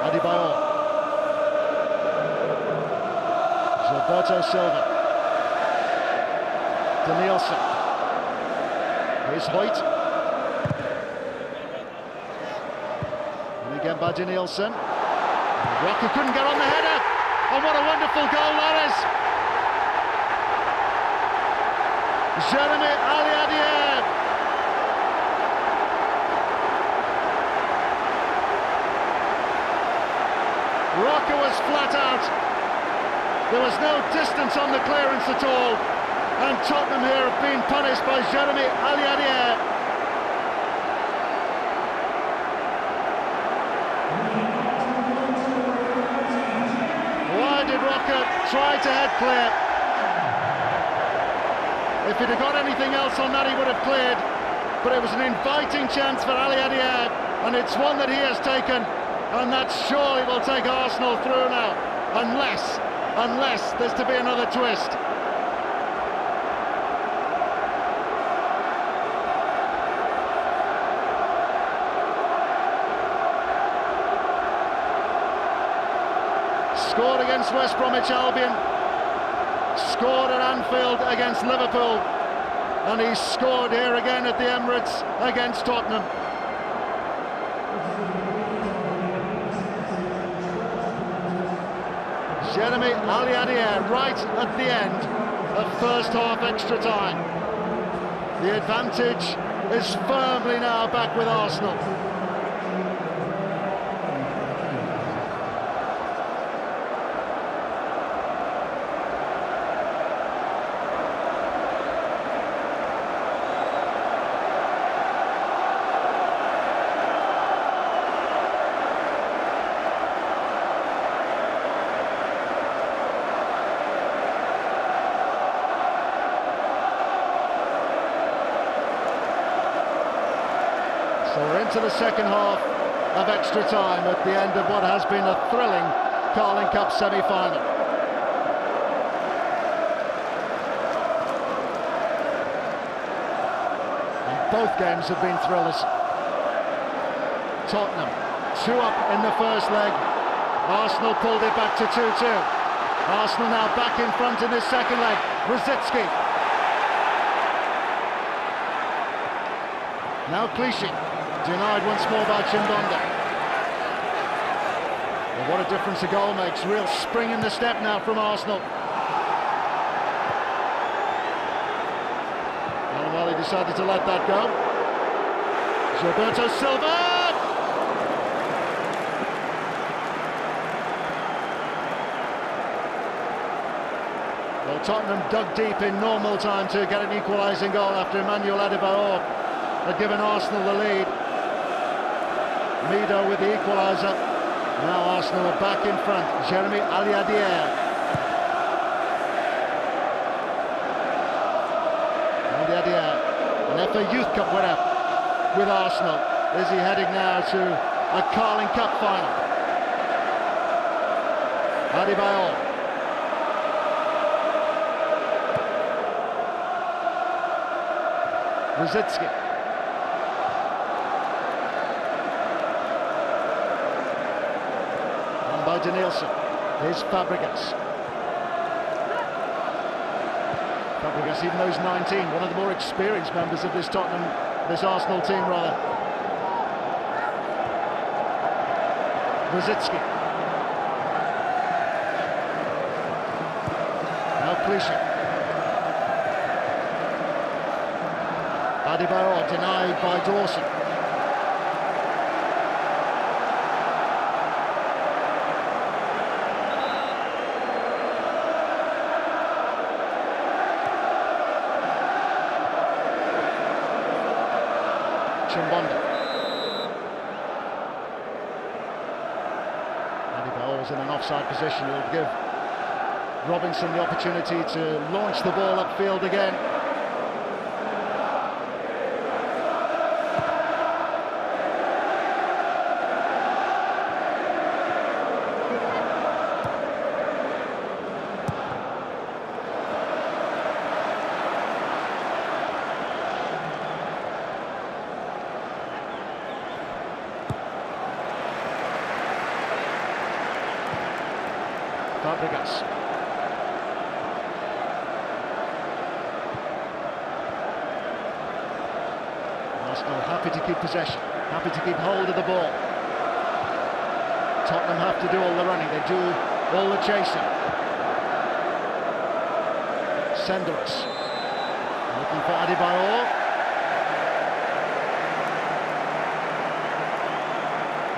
Adebayor. Roberto Silva. Danielson. Here's Hoyt. And again by Danielson. Roca couldn't get on the header. And what a wonderful goal that is! Jeremy Aliadier. Rocker was flat out. There was no distance on the clearance at all. And Tottenham here have been punished by Jeremy Aliadier. Why did Rocker try to head clear? If he'd have got anything else on that, he would have cleared. But it was an inviting chance for Aliadier, and it's one that he has taken, and that surely will take Arsenal through now, unless there's to be another twist. Scored against West Bromwich Albion, scored at Anfield against Liverpool, and he's scored here again at the Emirates against Tottenham. Jeremy Aliadier right at the end of first half extra time. The advantage is firmly now back with Arsenal. So we're into the second half of extra time at the end of what has been a thrilling Carling Cup semi-final. And both games have been thrillers. Tottenham 2 up in the first leg. Arsenal pulled it back to 2-2. Arsenal now back in front in this second leg. Rosicky. Now Clichy. Denied once more by Chimbonda. Well, what a difference a goal makes. Real spring in the step now from Arsenal. And well, he decided to let that go. Gilberto Silva! Well, Tottenham dug deep in normal time to get an equalising goal after Emmanuel Adebayor had given Arsenal the lead. Mido with the equaliser. Now Arsenal are back in front. Jeremy Aliadier. Aliadier, an FA Youth Cup winner with Arsenal. Is he heading now to a Carling Cup final? Adebayor. Rosicky. By Danielson. Here's Fabregas. Fabregas, even though he's 19, one of the more experienced members of this Arsenal team rather. Rosicky. Now Clichy. Adebayor denied by Dawson. Chimbonda. Adebayor was in an offside position. He'll give Robinson the opportunity to launch the ball upfield again. Fabregas. Arsenal happy to keep possession, happy to keep hold of the ball. Tottenham have to do all the running. They all the chasing. Senderos looking for Adebayor.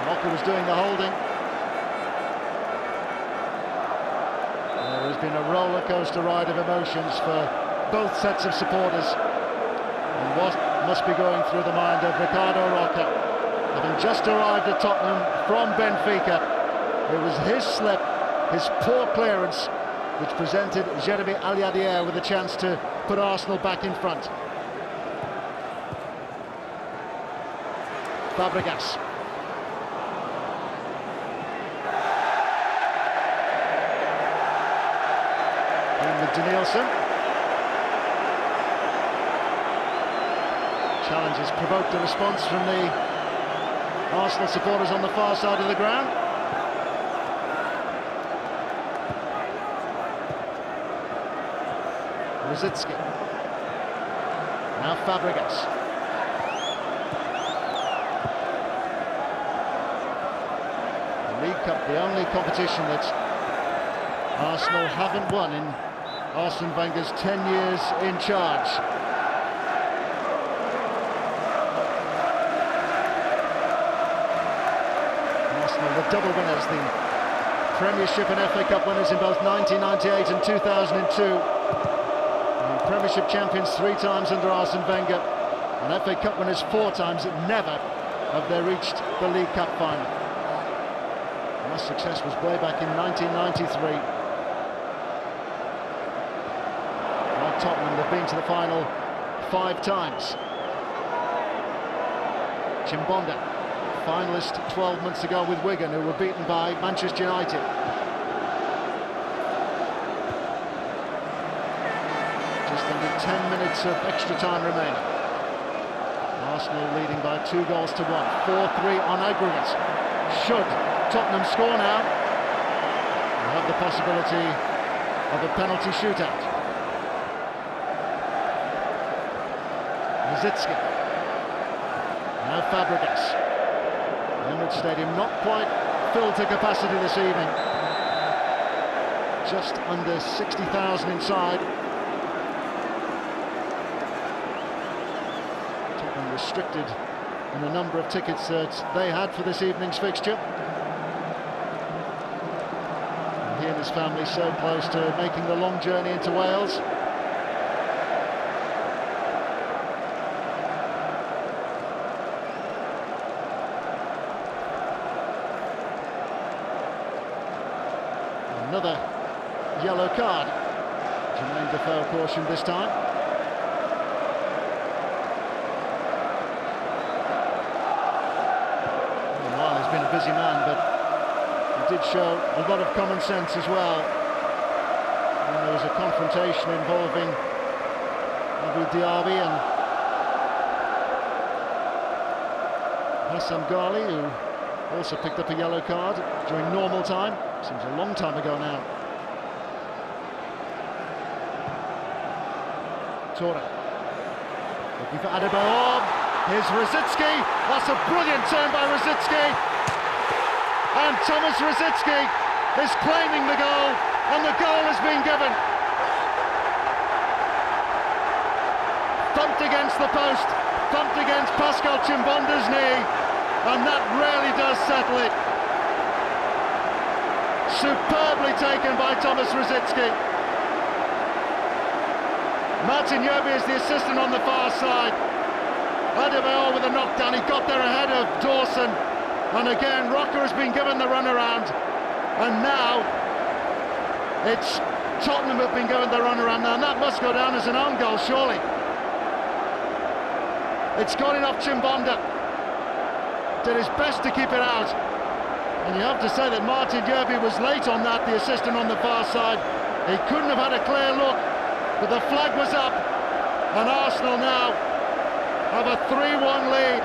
Walker was doing the holding. There has been a roller coaster ride of emotions for both sets of supporters. And what must be going through the mind of Ricardo Roca, having just arrived at Tottenham from Benfica. It was his slip, his poor clearance, which presented Jeremy Aliadier with a chance to put Arsenal back in front. Fabregas. In with Danielson. Challenge has provoked a response from the Arsenal supporters on the far side of the ground. Rosicky. Now Fabregas. The League Cup, the only competition that Arsenal haven't won in Arsene Wenger's 10 years in charge. Arsenal the double winners, the Premiership and FA Cup winners in both 1998 and 2002. Premiership champions 3 times under Arsene Wenger, and FA Cup winners 4 times. Never have they reached the League Cup final. Last success was way back in 1993. Like Tottenham, they've been to the final 5 times. Chimbonda, finalist 12 months ago with Wigan, who were beaten by Manchester United. Under 10 minutes of extra time remaining. Arsenal leading by 2 goals to 1. 4-3 on aggregate. Should Tottenham score now, they have the possibility of a penalty shootout. Rosicky. Now Fabregas. Emirates Stadium not quite filled to capacity this evening. Just under 60,000 inside. Restricted in the number of tickets that they had for this evening's fixture. And he and his family so close to making the long journey into Wales. Another yellow card. Jermaine Defoe cautioned this time. Been a busy man, but he did show a lot of common sense as well. And there was a confrontation involving Abu Dhabi and Hassan Ghali, who also picked up a yellow card during normal time. Seems a long time ago now. Torre looking for Adebayor. Here's Rosicky. That's a brilliant turn by Rosicky. And Thomas Rosicky is claiming the goal, and the goal has been given. Thumped against the post, thumped against Pascal Chimbonda's knee, and that really does settle it. Superbly taken by Thomas Rosicky. Martin Yerby is the assistant on the far side. Adebayor with a knockdown, he got there ahead of Dawson. And again, Roca has been given the runaround, and now it's Tottenham have been given the runaround now, and that must go down as an own goal, surely. It's gone off Chimbonda. Did his best to keep it out, and you have to say that Martin Yerby was late on that, the assistant on the far side. He couldn't have had a clear look, but the flag was up, and Arsenal now have a 3-1 lead.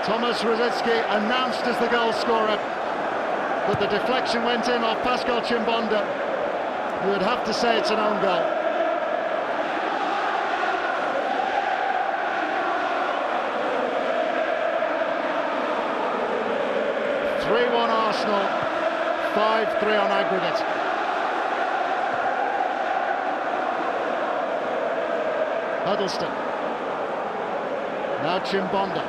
Thomas Rosicky announced as the goal scorer, but the deflection went in off Pascal Chimbonda. You would have to say it's an own goal. Arsenal 5-3 on aggregate. Huddleston. Now Chimbonda.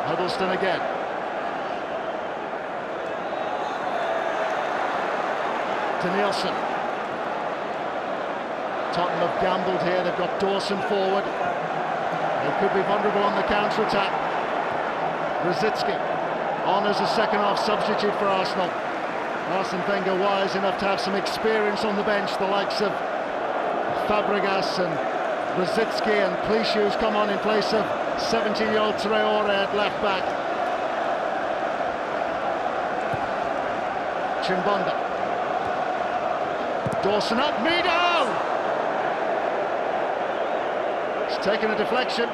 Huddleston again. Danielson. Tottenham have gambled here. They've got Dawson forward. They could be vulnerable on the counter-attack. Rosicky on as a second-half substitute for Arsenal. Arsene Wenger wise enough to have some experience on the bench, the likes of Fabregas and Rosicky and Clichy, who's come on in place of 17-year-old Traore at left back. Chimbonda. Dawson up, Mido! He's taken a deflection.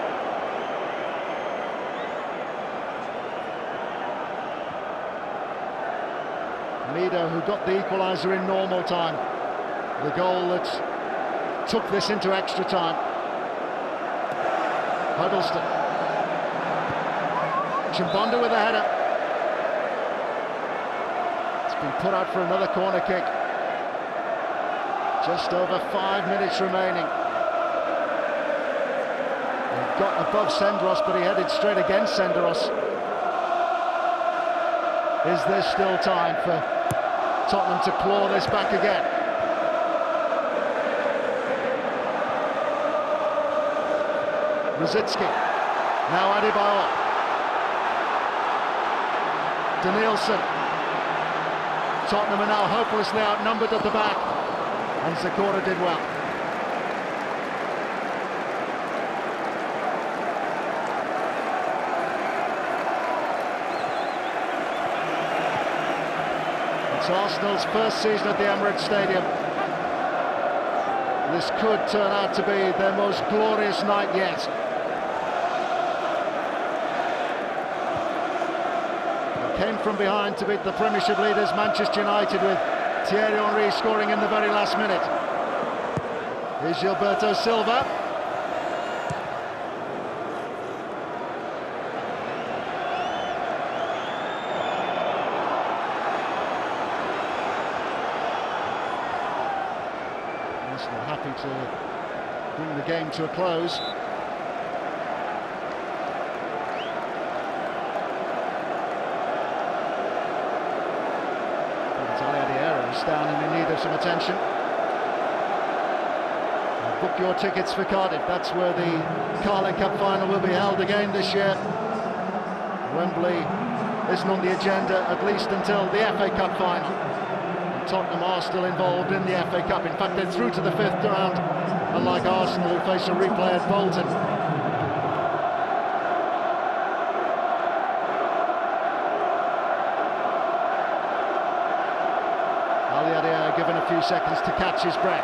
Mido, who got the equaliser in normal time. The goal that took this into extra time. Huddleston. Chimbonda with a header. It's been put out for another corner kick. Just over 5 minutes remaining. He got above Senderos, but he headed straight against Senderos. Is there still time for Tottenham to claw this back again? Rosicky. Now Adebayor. Danielson. Tottenham are now hopelessly outnumbered at the back, and Zakora did well. It's Arsenal's first season at the Emirates Stadium. This could turn out to be their most glorious night yet. They came from behind to beat the Premiership leaders Manchester United, with Thierry Henry scoring in the very last minute. Here's Gilberto Silva. Arsenal happy to bring the game to a close. Down and in need of some attention. Book your tickets for Cardiff. That's where the Carling Cup final will be held again this year. Wembley isn't on the agenda, at least until the FA Cup final. And Tottenham are still involved in the FA Cup. In fact, they're through to the 5th round, unlike Arsenal, who face a replay at Bolton. Given a few seconds to catch his breath.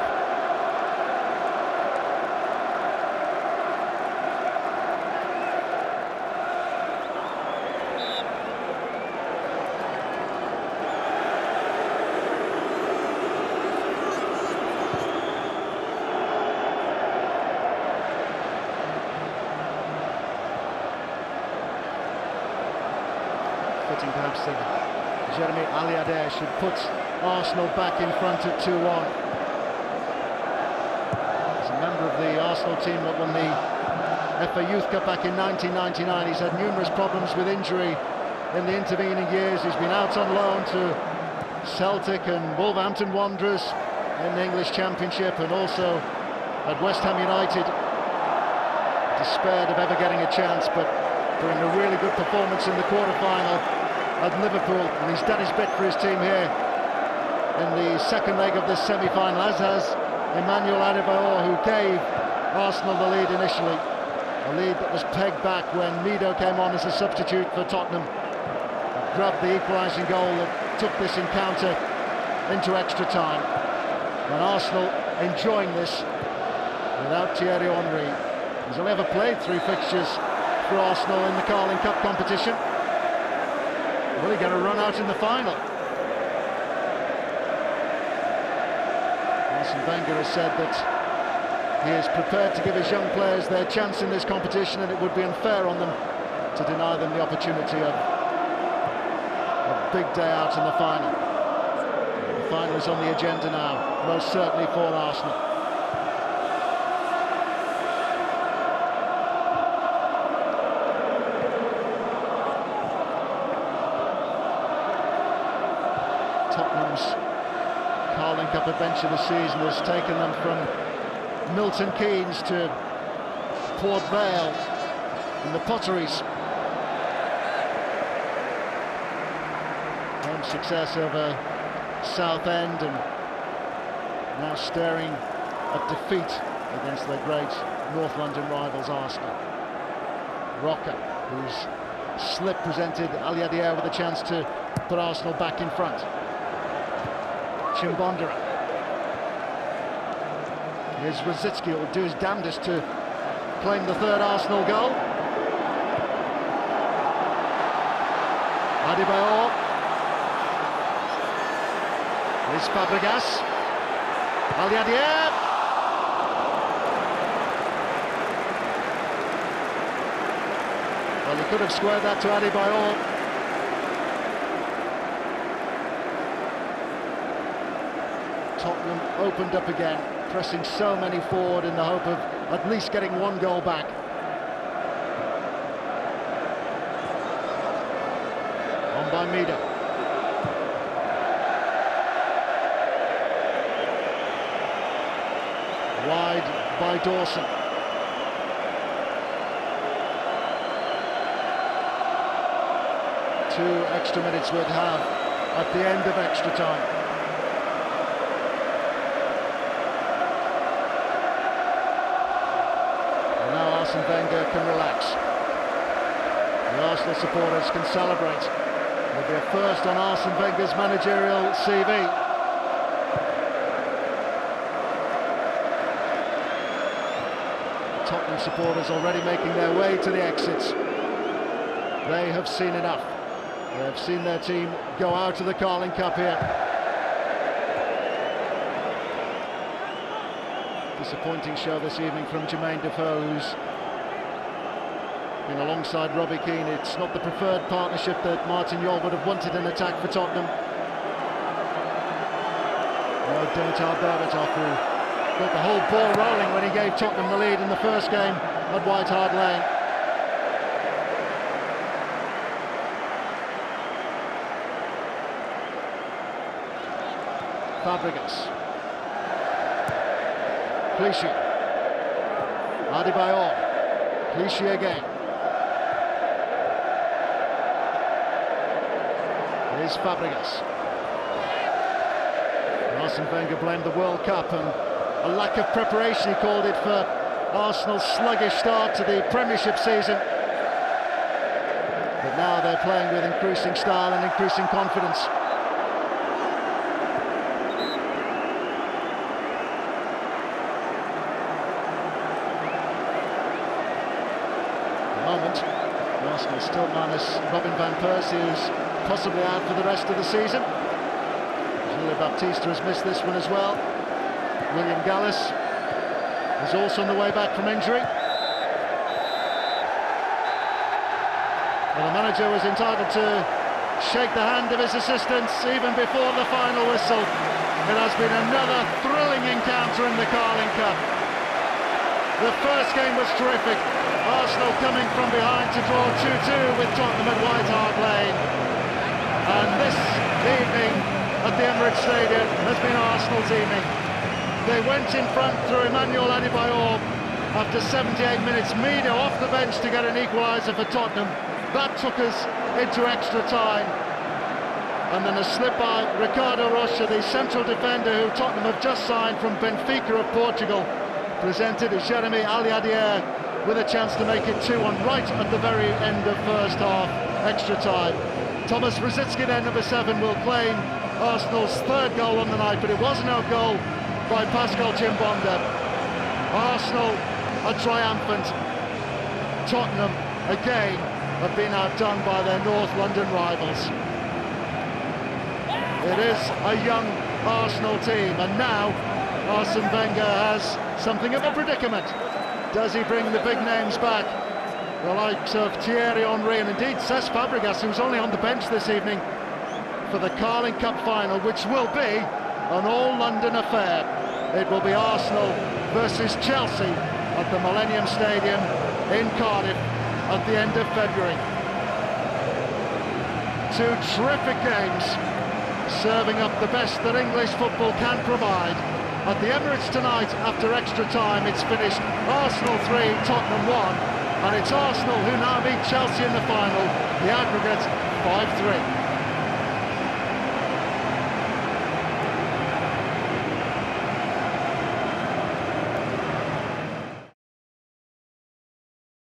Fitting perhaps that Jeremy Aliadeh should put Arsenal back in front at 2-1. As a member of the Arsenal team that won the FA Youth Cup back in 1999, he's had numerous problems with injury in the intervening years. He's been out on loan to Celtic and Wolverhampton Wanderers in the English Championship, and also at West Ham United. Despaired of ever getting a chance, but doing a really good performance in the quarter-final at Liverpool, and he's done his bit for his team here in the second leg of this semi-final, as has Emmanuel Adebayor, who gave Arsenal the lead initially. A lead that was pegged back when Mido came on as a substitute for Tottenham. Grabbed the equalising goal that took this encounter into extra time. And Arsenal enjoying this without Thierry Henry. He's only ever played 3 fixtures for Arsenal in the Carling Cup competition. Will he get a run out in the final? Arsene Wenger has said that he is prepared to give his young players their chance in this competition, and it would be unfair on them to deny them the opportunity of big day out in the final. The final is on the agenda now, most certainly for Arsenal. Tottenham's Carling Cup adventure this season has taken them from Milton Keynes to Port Vale and the Potteries. Home success over Southend, and now staring at defeat against their great North London rivals Arsenal. Roca, whose slip presented Aliadier with a chance to put Arsenal back in front. Chimbondera. Here's Rosicki, who will do his damnedest to claim the third Arsenal goal. Adebayor. Here's Fabregas. Aliadier. Well, he could have squared that to Adebayor. Tottenham opened up again, pressing so many forward in the hope of at least getting one goal back. On by Mida. Wide by Dawson. Two extra minutes we'd have at the end of extra time. Arsene Wenger can relax. The Arsenal supporters can celebrate. It'll be a first on Arsene Wenger's managerial CV. Tottenham supporters already making their way to the exits. They have seen enough. They have seen their team go out of the Carling Cup here. Disappointing show this evening from Jermaine Defoe, who's been alongside Robbie Keane. It's not the preferred partnership that Martin Jol would have wanted in attack for Tottenham. No, Dimitar Berbatov, who got the whole ball rolling when he gave Tottenham the lead in the first game at White Hart Lane. Fabregas. Clichy. Adebayor. Clichy again. Here's Fabregas. Arsene Wenger blamed the World Cup and a lack of preparation, he called it, for Arsenal's sluggish start to the Premiership season. But now they're playing with increasing style and increasing confidence. Moment, Arsenal still minus Robin van Persie, who's possibly out for the rest of the season. Julio Baptista has missed this one as well. William Gallas is also on the way back from injury. Well, the manager was entitled to shake the hand of his assistants even before the final whistle. It has been another thrilling encounter in the Carling Cup. The first game was terrific. Arsenal coming from behind to draw 2-2 with Tottenham at White Hart Lane. And this evening at the Emirates Stadium has been Arsenal's evening. They went in front through Emmanuel Adebayor after 78 minutes. Mida off the bench to get an equaliser for Tottenham. That took us into extra time. And then a slip by Ricardo Rocha, the central defender who Tottenham have just signed from Benfica of Portugal, presented as Jeremy Aliadier with a chance to make it 2-1 right at the very end of first half, extra time. Thomas Rosicki, then, number 7, will claim Arsenal's third goal on the night, but it was no goal by Pascal Chimbonda. Arsenal are triumphant. Tottenham, again, have been outdone by their North London rivals. It is a young Arsenal team, and now Arsene Wenger has something of a predicament. Does he bring the big names back? The likes of Thierry Henry and indeed Cesc Fabregas, who's only on the bench this evening. for the Carling Cup final, which will be an all-London affair. It will be Arsenal versus Chelsea at the Millennium Stadium in Cardiff at the end of February. Two terrific games, serving up the best that English football can provide. At the Emirates tonight, after extra time, it's finished Arsenal 3, Tottenham 1, and it's Arsenal who now meet Chelsea in the final, the aggregate 5-3.